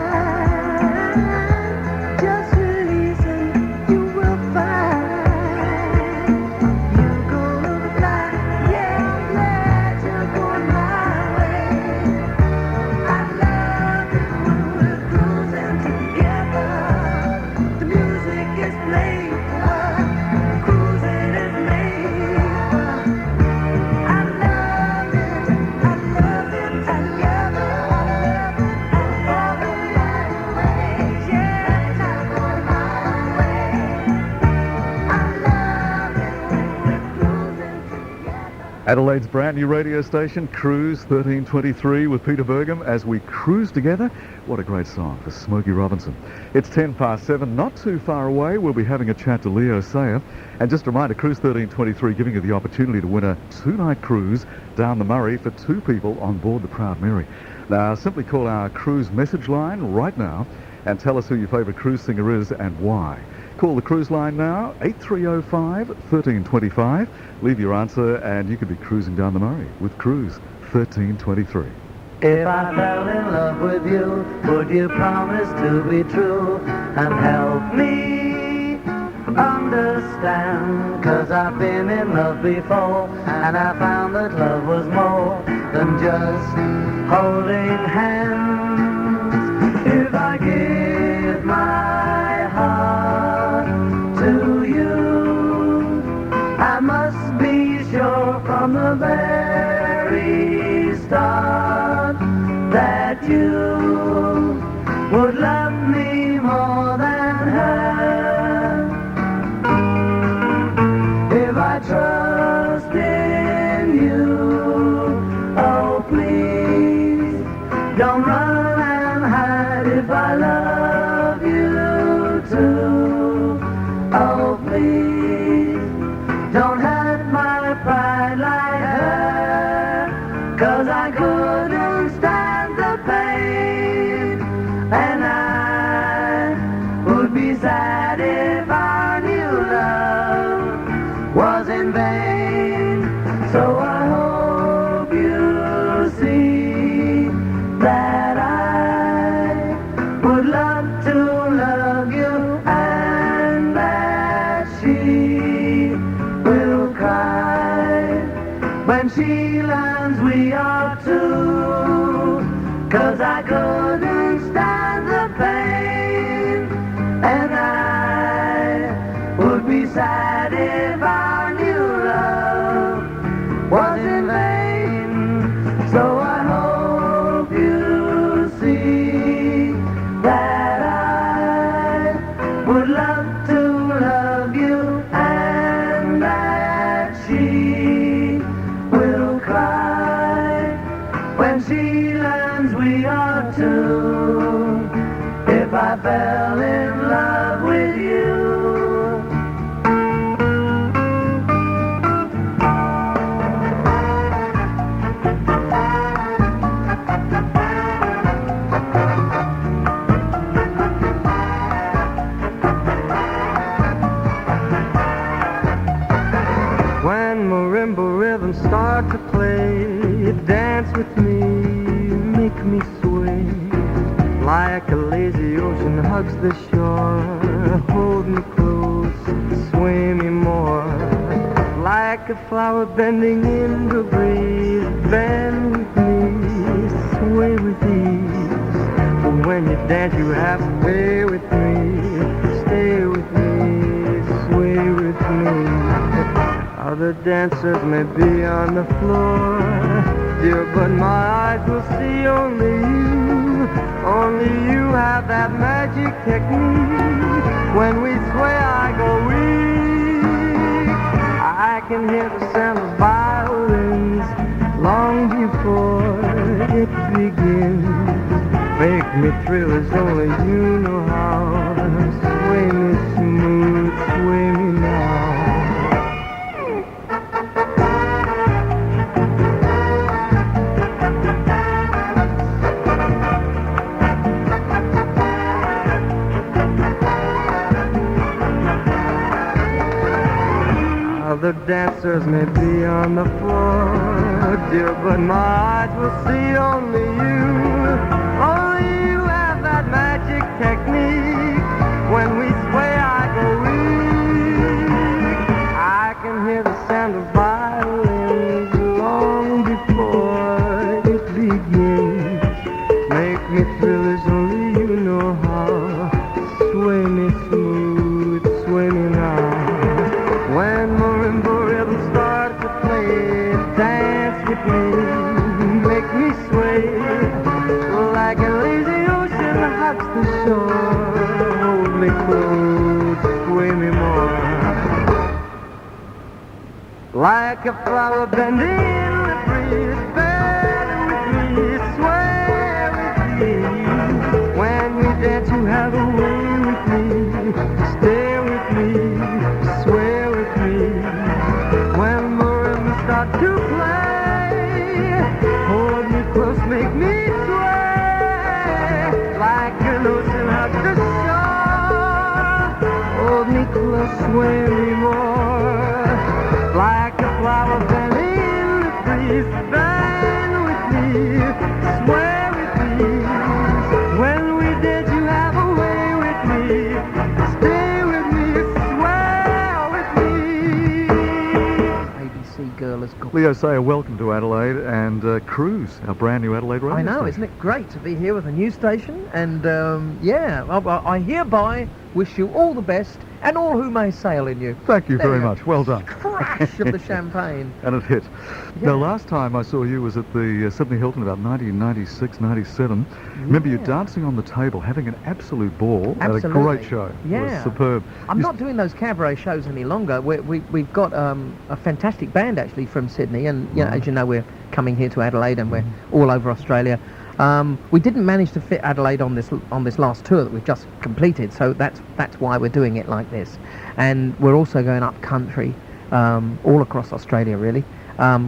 Just release and you will find you're gonna fly. Yeah, I'm glad you're going my way. I love it when we're cruising together. The music is played for us. Cruising is made for us. I love it, I love it, I love it, I love it, I love it right away. Yeah, I'm going my way. I love it when we're cruising together. Adelaide's brand new radio station, Cruise 1323 with Peter Bergam as we cruise together. What a great song for Smokey Robinson. It's 7:10, not too far away. We'll be having a chat to Leo Sayer. And just a reminder, Cruise 1323 giving you the opportunity to win a 2-night cruise down the Murray for 2 people on board the Proud Mary. Now, simply call our cruise message line right now and tell us who your favourite cruise singer is and why. Call the cruise line now, 8305 1325. Leave your answer and you could be cruising down the Murray with Cruise 1323. If I fell in love with you, would you promise to be true and help me understand? 'Cause I've been in love before and I found that love was more than just holding hands. If I give my heart to you, I must be sure from the very start that you would love me more than her. If I trust in you, oh please, don't run and hide. If I love you too, oh please, don't hurt my pride like her. 'Cause I couldn't stand the pain, and I would be sad if our new love was in vain. So I hope you see that I would love to love you, and that she will cry when she learns we are two. 'Cause I couldn't stand the pain, and I would be sad if our new love was in vain. So I hope you see that I would love to love you, and that she will cry when she learns we are two. If I fell in love with you. When marimba rhythms start to play, dance with me, make me sway. Like a lazy ocean hugs the shore, hold me close, sway me more. Like a flower bending in the breeze, bend with me, sway with ease. But when you dance you have to stay with me, stay with me, sway with me. Other dancers may be on the floor, dear, but my eyes will see only you. Only you have that magic technique. When we sway, I go weak. I can hear the sound of violins long before it begins. Make me thrill as only you know how. Sway me smooth, sway me now. Other dancers may be on the floor, dear, but my eyes will see only you. Only you have that magic technique. When we sway, I go weak. I can hear the sound of violins long before it begins. Make me thrill as only you know how. Sway me smooth, sway me now. When marimba rhythms start to play, dance with me, make me sway. Like a lazy ocean hugs the shore, hold me close, sway me more. Like a flower bending in the breeze, bend with me, sway with me. When we dance you have a way with me, stay with me, sway with me. When marimbas start to play, hold me close, make me sway. Like an ocean hugs the shore, hold sway me more. Like a flower bent in the breeze, bend with me, sway with me. When we did, you have a way with me. Stay with me, sway with me. ABC girl has got. Leo Sayer, welcome to Adelaide and Cruise, our brand new Adelaide radio I know, station. isn't it great to be here with a new station? And yeah, I hereby wish you all the best and all who may sail in you. Thank you There very you go. much. Well done. Crash of the champagne. And it hit. Now, last time I saw you was at the Sydney Hilton about 1996, 97. Remember you dancing on the table, having an absolute ball at a great show. Yeah. It was superb. I'm not doing those cabaret shows any longer. We've got a fantastic band actually from Sydney, and you know, as you know, we're coming here to Adelaide, and we're all over Australia. We didn't manage to fit Adelaide on this last tour that we've just completed, so that's why we're doing it like this. And we're also going up country, all across Australia really,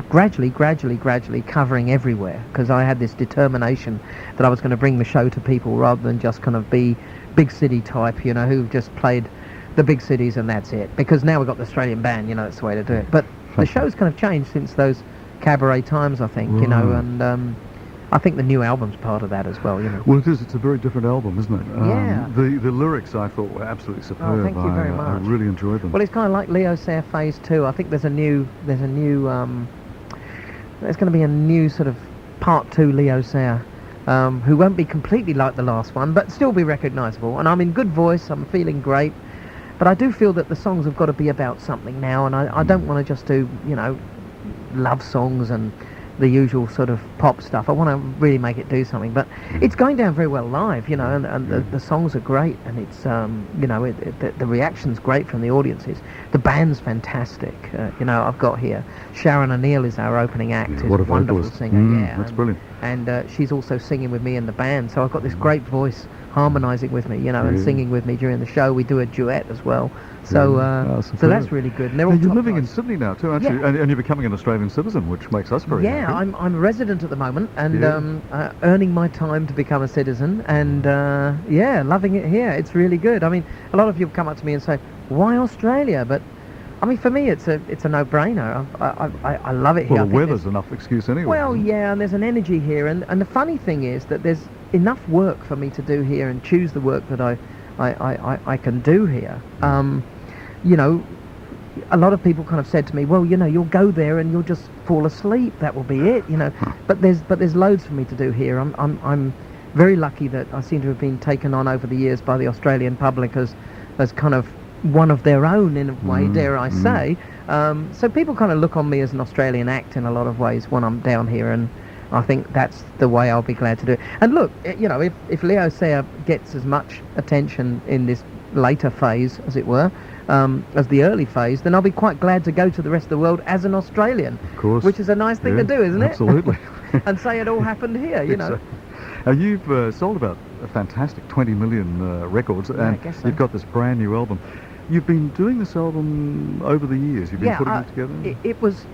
gradually covering everywhere, because I had this determination that I was going to bring the show to people rather than just kind of be big city type, you know, who've just played the big cities and that's it. Because now we've got the Australian band, you know, that's the way to do it. But the show's kind of changed since those cabaret times, I think, you know, and I think the new album's part of that as well, you know. Well, it is. It's a very different album, isn't it? Yeah. The lyrics I thought were absolutely superb. Oh, thank you very much. I really enjoyed them. Well, it's kind of like Leo Sayer Phase 2. I think there's going to be a new sort of Part 2 Leo Sayer, who won't be completely like the last one, but still be recognisable. And I'm in good voice, I'm feeling great, but I do feel that the songs have got to be about something now, and I don't want to just do, you know, love songs and the usual sort of pop stuff. I want to really make it do something, but it's going down very well live, you know, and the songs are great, and it's you know, the reaction's great from the audiences. The band's fantastic. You know, I've got here Sharon O'Neill is our opening act. Yeah, Is what a wonderful vocalist. singer. Yeah, that's brilliant. And she's also singing with me in the band, so I've got this great voice harmonising with me, you know, and singing with me during the show. We do a duet as well. So, so that's really good. And they're all you're top living in guys. Sydney now too, aren't you? And you're becoming an Australian citizen, which makes us very happy. I'm a resident at the moment, and earning my time to become a citizen, and loving it here. It's really good. I mean, a lot of people come up to me and say, "Why Australia?" But I mean, for me, it's a no-brainer. I love it here. Well, the weather's enough excuse anyway. Well, yeah, and there's an energy here, and the funny thing is that there's enough work for me to do here and choose the work that I can do here. You know, a lot of people kind of said to me, well, you know, you'll go there and you'll just fall asleep. That will be it, you know. But there's loads for me to do here. I'm very lucky that I seem to have been taken on over the years by the Australian public as kind of one of their own in a way, dare I say. So people kind of look on me as an Australian act in a lot of ways when I'm down here, and I think that's the way I'll be glad to do it. And look, you know, if Leo Sayer gets as much attention in this later phase, as it were, as the early phase, then I'll be quite glad to go to the rest of the world as an Australian. Of course. Which is a nice thing to do, isn't it? Absolutely. And say it all happened here, you know. Now, you've sold about a fantastic 20 million records, and I guess so. you've got this brand new album. You've been doing this album over the years. You've been putting it together. It was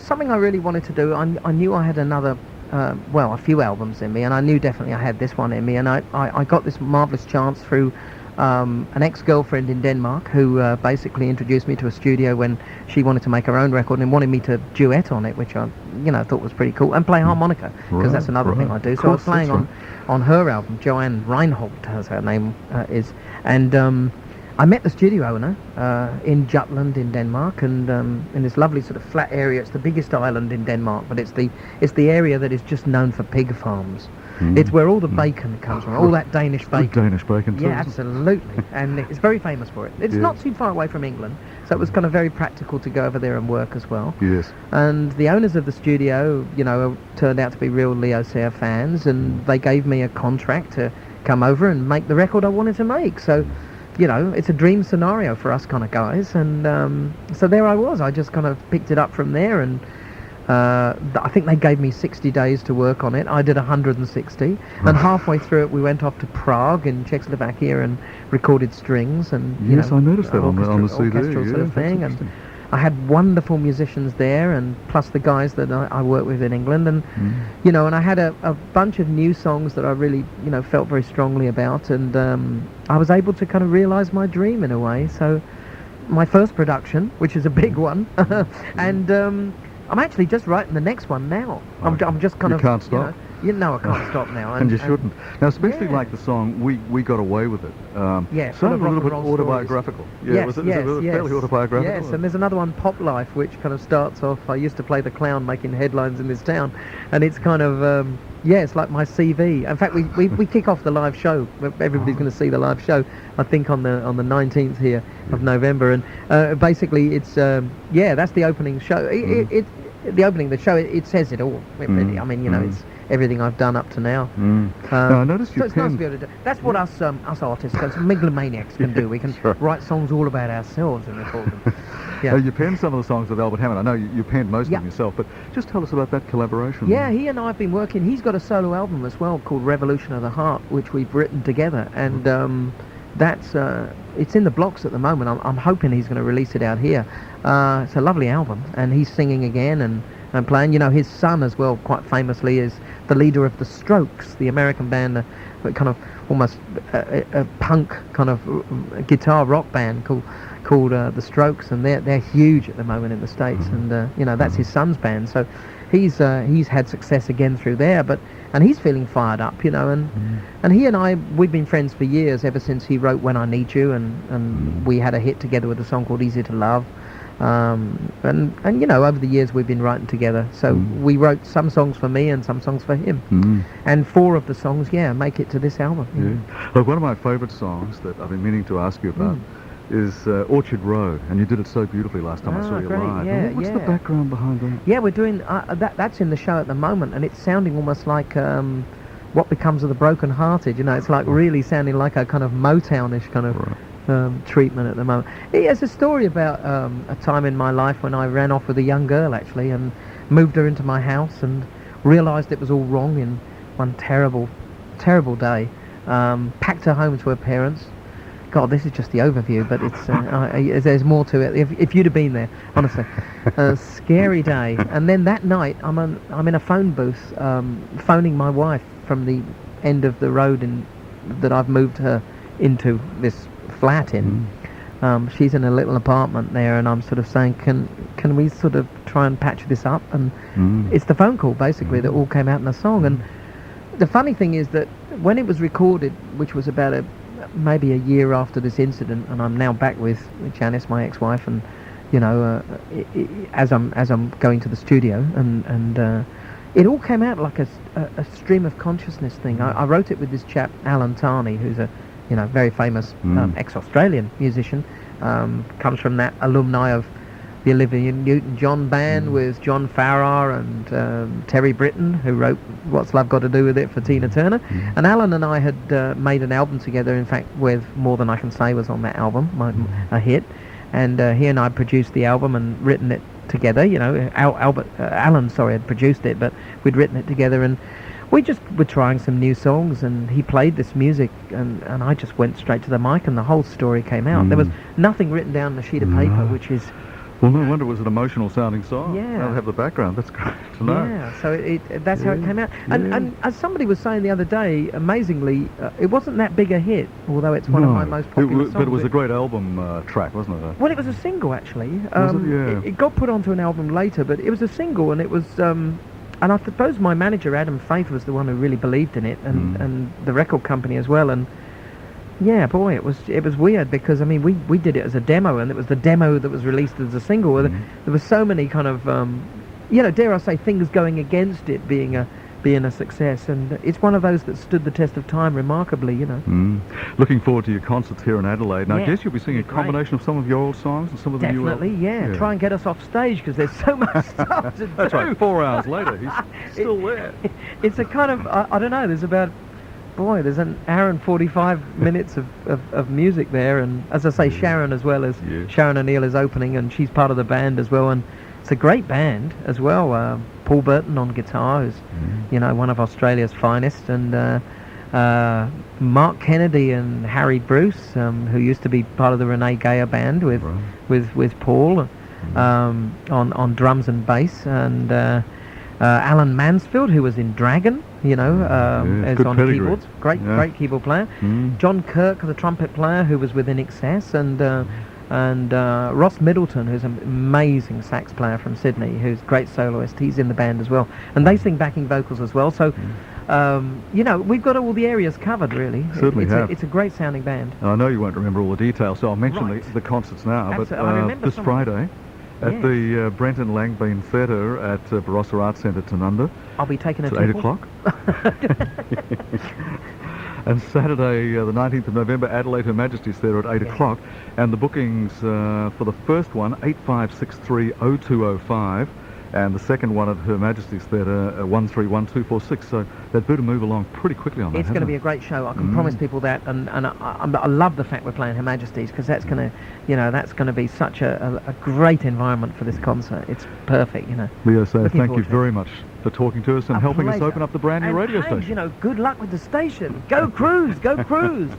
something I really wanted to do. I knew I had another, a few albums in me, and I knew definitely I had this one in me. And I got this marvellous chance through an ex-girlfriend in Denmark who basically introduced me to a studio when she wanted to make her own record and wanted me to duet on it, which I, you know, thought was pretty cool, and play harmonica, because that's another thing I do. So I was playing on her album. Joanne Reinhold, as her name is, and I met the studio owner in Jutland in Denmark, and in this lovely sort of flat area. It's the biggest island in Denmark, but it's the area that is just known for pig farms. It's where all the bacon comes from, all that Danish bacon. Good Danish bacon too. Yeah, absolutely. And it's very famous for it. It's not too far away from England, so it was kind of very practical to go over there and work as well. Yes. And the owners of the studio, you know, turned out to be real Leo Sayer fans, and they gave me a contract to come over and make the record I wanted to make. So, you know, it's a dream scenario for us kind of guys. And so there I was. I just kind of picked it up from there, and I think they gave me 60 days to work on it. I did 160, and halfway through it we went off to Prague in Czechoslovakia and recorded strings, and you know, I noticed that on the CD. orchestral sort of thing, and I had wonderful musicians there, and plus the guys that I work with in England, and you know, and I had a bunch of new songs that I really, you know, felt very strongly about, and I was able to kind of realise my dream in a way. So my first production, which is a big one, and I'm actually just writing the next one now. I'm just kind you of... can't stop. You know I can't stop now. And you shouldn't. Now, especially like the song "We Got Away with It." Yeah, sounded a little bit rock and roll autobiographical. stories. Yeah, was it fairly autobiographical? Yes, and there's another one, Pop Life, which kind of starts off. I used to play the clown making headlines in this town, and it's kind of it's like my CV. In fact, we kick off the live show. Everybody's going to see the live show. I think on the 19th here of November, and basically it's that's the opening show. The opening of the show, it says it all. I mean, you know, it's everything I've done up to now. Now, I noticed you it's nice to be able to do. That's what us artists, us megalomaniacs can do. We can write songs all about ourselves and record them. Yeah. You penned some of the songs with Albert Hammond. I know you penned most of them yourself, but just tell us about that collaboration. Yeah, he and I have been working. He's got a solo album as well called Revolution of the Heart, which we've written together, and that's it's in the blocks at the moment. I'm hoping he's going to release it out here. It's a lovely album, and he's singing again and playing. You know, his son as well, quite famously, is the leader of the Strokes, the American band, kind of almost a punk kind of guitar rock band called the Strokes, and they're huge at the moment in the States, and you know, that's his son's band. So he's had success again through there, and he's feeling fired up, you know, and he and I, we've been friends for years, ever since he wrote When I Need You, and we had a hit together with a song called Easy to Love. And you know, over the years we've been writing together, so we wrote some songs for me and some songs for him, and 4 of the songs make it to this album. Look, one of my favourite songs that I've been meaning to ask you about is Orchard Road, and you did it so beautifully last time I saw you live. What's the background behind that? Yeah, we're doing that's in the show at the moment, and it's sounding almost like What Becomes of the Broken Hearted. You know, it's like really sounding like a kind of Motownish kind of treatment at the moment. It's a story about a time in my life when I ran off with a young girl, actually, and moved her into my house and realised it was all wrong in one terrible day. Packed her home to her parents. God, this is just the overview, but it's there's more to it. If you'd have been there, honestly, a scary day. And then that night, I'm in a phone booth, phoning my wife from the end of the road that I've moved her into this flat in. She's in a little apartment there, and I'm sort of saying, can we sort of try and patch this up? And it's the phone call basically that all came out in the song. And the funny thing is that when it was recorded, which was about maybe a year after this incident, and I'm now back with Janice, my ex-wife, and you know, as I'm going to the studio, and it all came out like a stream of consciousness thing. I wrote it with this chap Alan Tarney, who's a very famous ex-Australian musician, comes from that alumni of the Olivia Newton-John band with John Farrar and Terry Britton, who wrote What's Love Got to Do With It for Tina Turner. And Alan and I had made an album together, in fact, with More Than I Can Say was on that album, a hit. And he and I produced the album and written it together. You know, Alan had produced it, but we'd written it together, and we just were trying some new songs, and he played this music, and I just went straight to the mic, and the whole story came out. There was nothing written down on a sheet of paper, which is... Well, no wonder it was an emotional sounding song. Yeah. Now to have the background, that's great to know. Yeah, so that's how it came out. And as somebody was saying the other day, amazingly, it wasn't that big a hit, although it's one of my most popular songs. But it was a great album track, wasn't it? Well, it was a single, actually. Was it? Yeah. It got put onto an album later, but it was a single, and it was... and I suppose my manager, Adam Faith, was the one who really believed in it, and the record company as well, and... Yeah, boy, it was weird, because I mean we did it as a demo, and it was the demo that was released as a single. There were so many kind of dare I say, things going against it being a success, and it's one of those that stood the test of time remarkably, you know. Looking forward to your concerts here in Adelaide. Now I guess you'll be singing a combination of some of your old songs and some of the new... Definitely, yeah. Try and get us off stage, because there's so much stuff to do. That's right, 4 hours later he's still there. It's a kind of I don't know, there's about... Boy, there's an hour and 45 minutes of music there, and as I say, Sharon as well, as Sharon O'Neill is opening, and she's part of the band as well, and it's a great band as well. Paul Burton on guitar, who's one of Australia's finest, and Mark Kennedy and Harry Bruce, who used to be part of the Renee Gayer band with Paul on drums and bass, and Alan Mansfield, who was in Dragon, is on keyboards. Great keyboard player. John Kirk, the trumpet player, who was with In Excess, and And Ross Middleton, who's an amazing sax player from Sydney, who's a great soloist, he's in the band as well. And they sing backing vocals as well. So, you know, we've got all the areas covered, really. Certainly have. It's a great sounding band. And I know you won't remember all the details, so I'll mention the concerts now. Absolutely. I But remember this some. Friday at Yes. the Brenton Langbean Theatre at Barossa Arts Centre, Tanunda. I'll be taking a It's 8 tipple. o'clock. And Saturday, the 19th of November, Adelaide, Her Majesty's Theatre at 8 o'clock. And the bookings for the first one, 85630205. And the second one at Her Majesty's Theatre, 131246. So they'd better move along pretty quickly on that. It's going to be a great show. I can promise people that, and I love the fact we're playing Her Majesty's, because that's going to, you know, that's going to be such a great environment for this concert. It's perfect, you know. Leo Sayer, Looking thank you forward to it. very much for talking to us and A helping us pleasure. open up the brand new And radio hey, station. you know, good luck with the station. Go Cruise, go Cruise.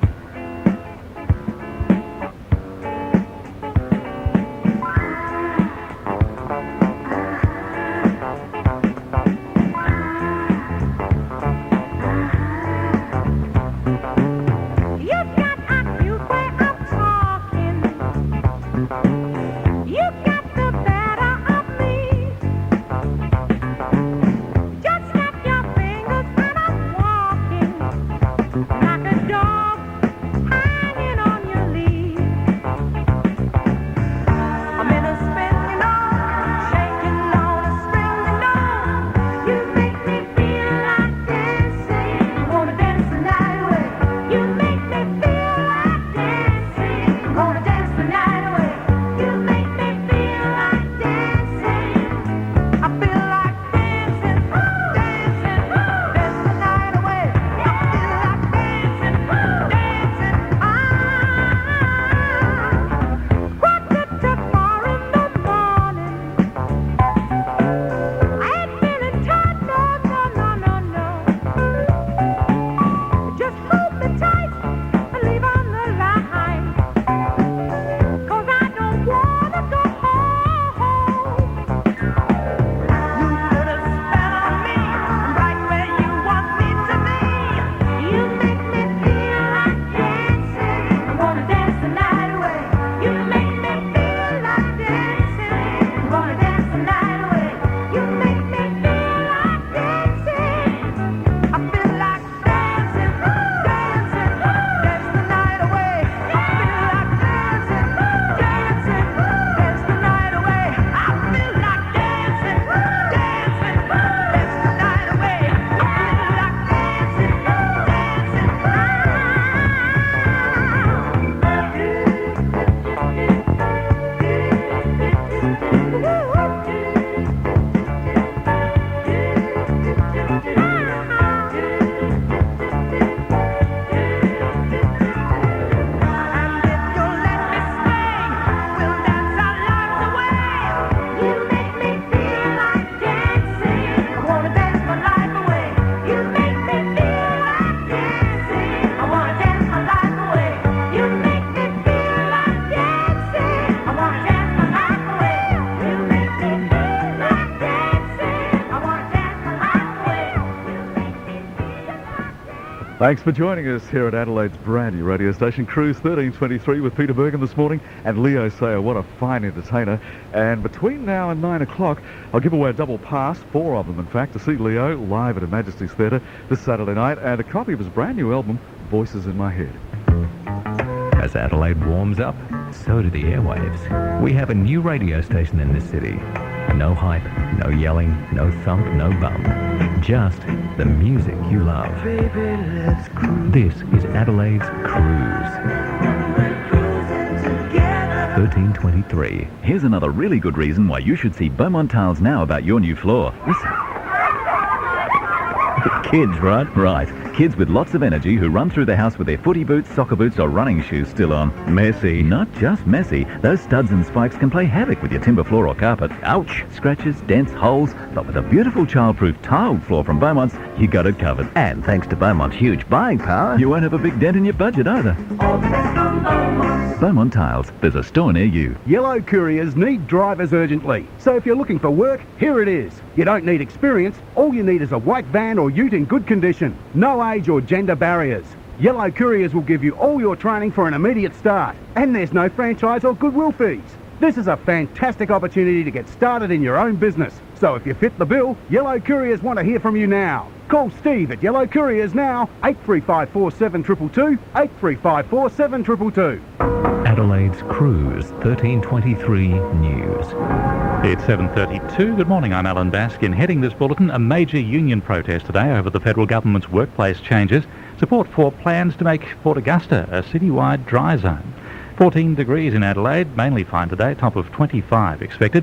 Thanks for joining us here at Adelaide's brand new radio station, Cruise 1323, with Peter Bergen this morning and Leo Sayer. What a fine entertainer. And between now and 9 o'clock, I'll give away a double pass, 4 of them in fact, to see Leo live at Her Majesty's Theatre this Saturday night, and a copy of his brand new album, Voices in My Head. As Adelaide warms up, so do the airwaves. We have a new radio station in this city. No hype, no yelling, no thump, no bump. Just the music you love. Baby, let's cruise. This is Adelaide's Cruise. 1323. Here's another really good reason why you should see Beaumont Tiles now about your new floor. Listen. Kids, right? Right. Kids with lots of energy who run through the house with their footy boots, soccer boots or running shoes still on. Messy. Not just messy. Those studs and spikes can play havoc with your timber floor or carpet. Ouch! Scratches, dents, holes. But with a beautiful child-proof tiled floor from Beaumont's, you got it covered. And thanks to Beaumont's huge buying power, you won't have a big dent in your budget either. Beaumont Tiles. There's a store near you. Yellow couriers need drivers urgently. So if you're looking for work, here it is. You don't need experience. All you need is a white van or ute in good condition. No age or gender barriers. Yellow Couriers will give you all your training for an immediate start. And there's no franchise or goodwill fees. This is a fantastic opportunity to get started in your own business. So if you fit the bill, Yellow Couriers want to hear from you now. Call Steve at Yellow Couriers now, 8354 7222, 8354 7222. Adelaide's Cruise 1323 News. It's 7:32. Good morning, I'm Alan Baskin. Heading this bulletin, a major union protest today over the federal government's workplace changes. Support for plans to make Port Augusta a citywide dry zone. 14 degrees in Adelaide, mainly fine today, top of 25 expected.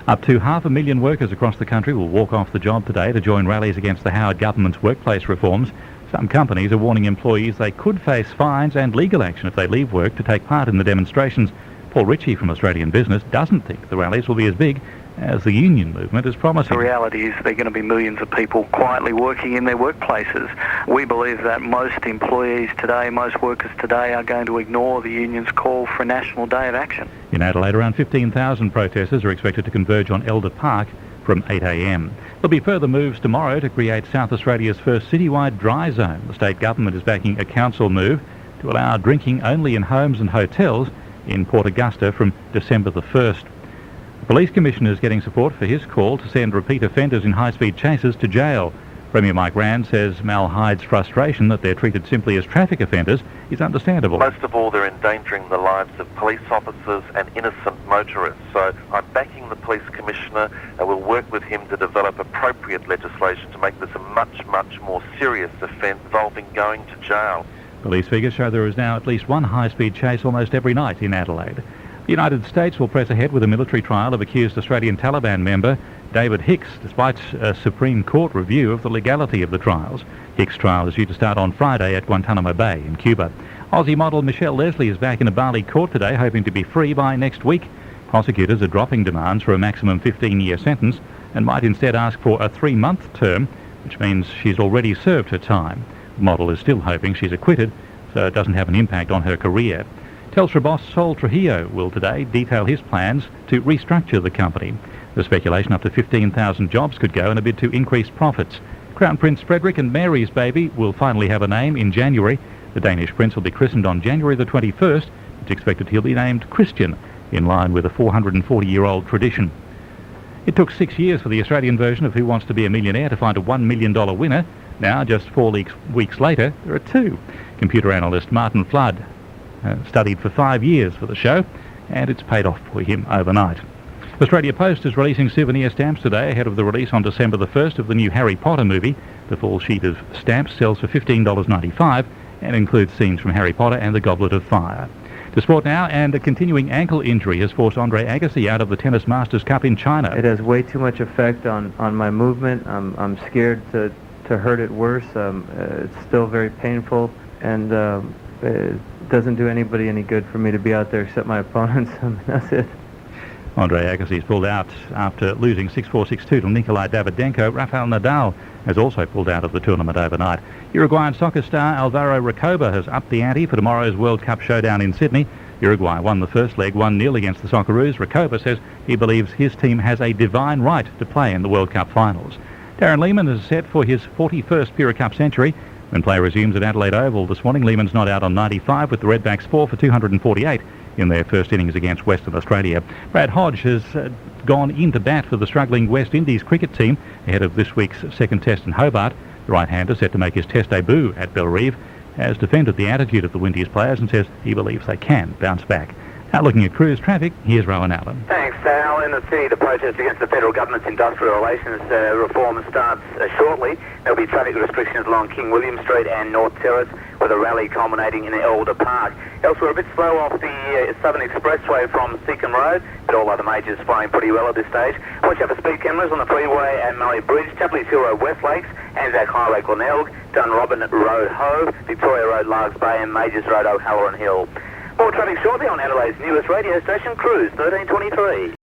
Up to 500,000 workers across the country will walk off the job today to join rallies against the Howard government's workplace reforms. Some companies are warning employees they could face fines and legal action if they leave work to take part in the demonstrations. Paul Ritchie from Australian Business doesn't think the rallies will be as big as the union movement is promising. The reality is there are going to be millions of people quietly working in their workplaces. We believe that most employees today, most workers today are going to ignore the union's call for a national day of action. In Adelaide, around 15,000 protesters are expected to converge on Elder Park from 8 a.m. There'll be further moves tomorrow to create South Australia's first citywide dry zone. The state government is backing a council move to allow drinking only in homes and hotels in Port Augusta from December the 1st. The Police Commissioner is getting support for his call to send repeat offenders in high-speed chases to jail. Premier Mike Rand says Mal Hyde's frustration that they're treated simply as traffic offenders is understandable. Most of all, they're endangering the lives of police officers and innocent motorists. So I'm backing the Police Commissioner and will work with him to develop appropriate legislation to make this a much, much more serious offence involving going to jail. Police figures show there is now at least one high-speed chase almost every night in Adelaide. The United States will press ahead with a military trial of accused Australian Taliban member David Hicks, despite a Supreme Court review of the legality of the trials. Hicks' trial is due to start on Friday at Guantanamo Bay in Cuba. Aussie model Michelle Leslie is back in a Bali court today, hoping to be free by next week. Prosecutors are dropping demands for a maximum 15-year sentence and might instead ask for a 3-month term, which means she's already served her time. The model is still hoping she's acquitted, so it doesn't have an impact on her career. Telstra boss Sol Trujillo will today detail his plans to restructure the company. There's speculation up to 15,000 jobs could go in a bid to increase profits. Crown Prince Frederick and Mary's baby will finally have a name in January. The Danish prince will be christened on January the 21st. It's expected he'll be named Christian, in line with a 440-year-old tradition. It took 6 years for the Australian version of Who Wants to Be a Millionaire to find a $1 million winner. Now, just 4 weeks later, there are 2. Computer analyst Martin Flood studied for 5 years for the show, and it's paid off for him overnight. Australia Post is releasing souvenir stamps today ahead of the release on December the 1st of the new Harry Potter movie. The full sheet of stamps sells for $15.95 and includes scenes from Harry Potter and the Goblet of Fire. To sport now, and a continuing ankle injury has forced Andre Agassi out of the Tennis Masters Cup in China. It has way too much effect on my movement. I'm scared to hurt it worse. It's still very painful, and it doesn't do anybody any good for me to be out there except my opponents. That's it. Andre Agassi's pulled out after losing 6-4, 6-2 to Nikolai Davydenko. Rafael Nadal has also pulled out of the tournament overnight. Uruguayan soccer star Alvaro Recoba has upped the ante for tomorrow's World Cup showdown in Sydney. Uruguay won the first leg 1-0 against the Socceroos. Recoba says he believes his team has a divine right to play in the World Cup finals. Darren Lehmann is set for his 41st Pura Cup century. When play resumes at Adelaide Oval this morning, Lehmann's not out on 95 with the Redbacks 4 for 248 in their first innings against Western Australia. Brad Hodge has gone into bat for the struggling West Indies cricket team ahead of this week's second test in Hobart. The right-hander, set to make his test debut at Bellerive, has defended the attitude of the Windies players and says he believes they can bounce back. Now looking at cruise traffic, here's Rowan Allen. Thanks, Al. In the city, the protest against the federal government's industrial relations reform starts shortly. There'll be traffic restrictions along King William Street and North Terrace, with a rally culminating in Elder Park. Elsewhere, a bit slow off the Southern Expressway from Seacombe Road, but all other majors flowing pretty well at this stage. Watch out for speed cameras on the freeway at Mallee Bridge, Tapley's Hill Road, West Lakes, Anzac Highway, Glenelg, Dunrobin Road, Hove, Victoria Road, Largs Bay, and Majors Road, O'Halloran Hill. More traffic shortly on Adelaide's newest radio station, Cruise 1323.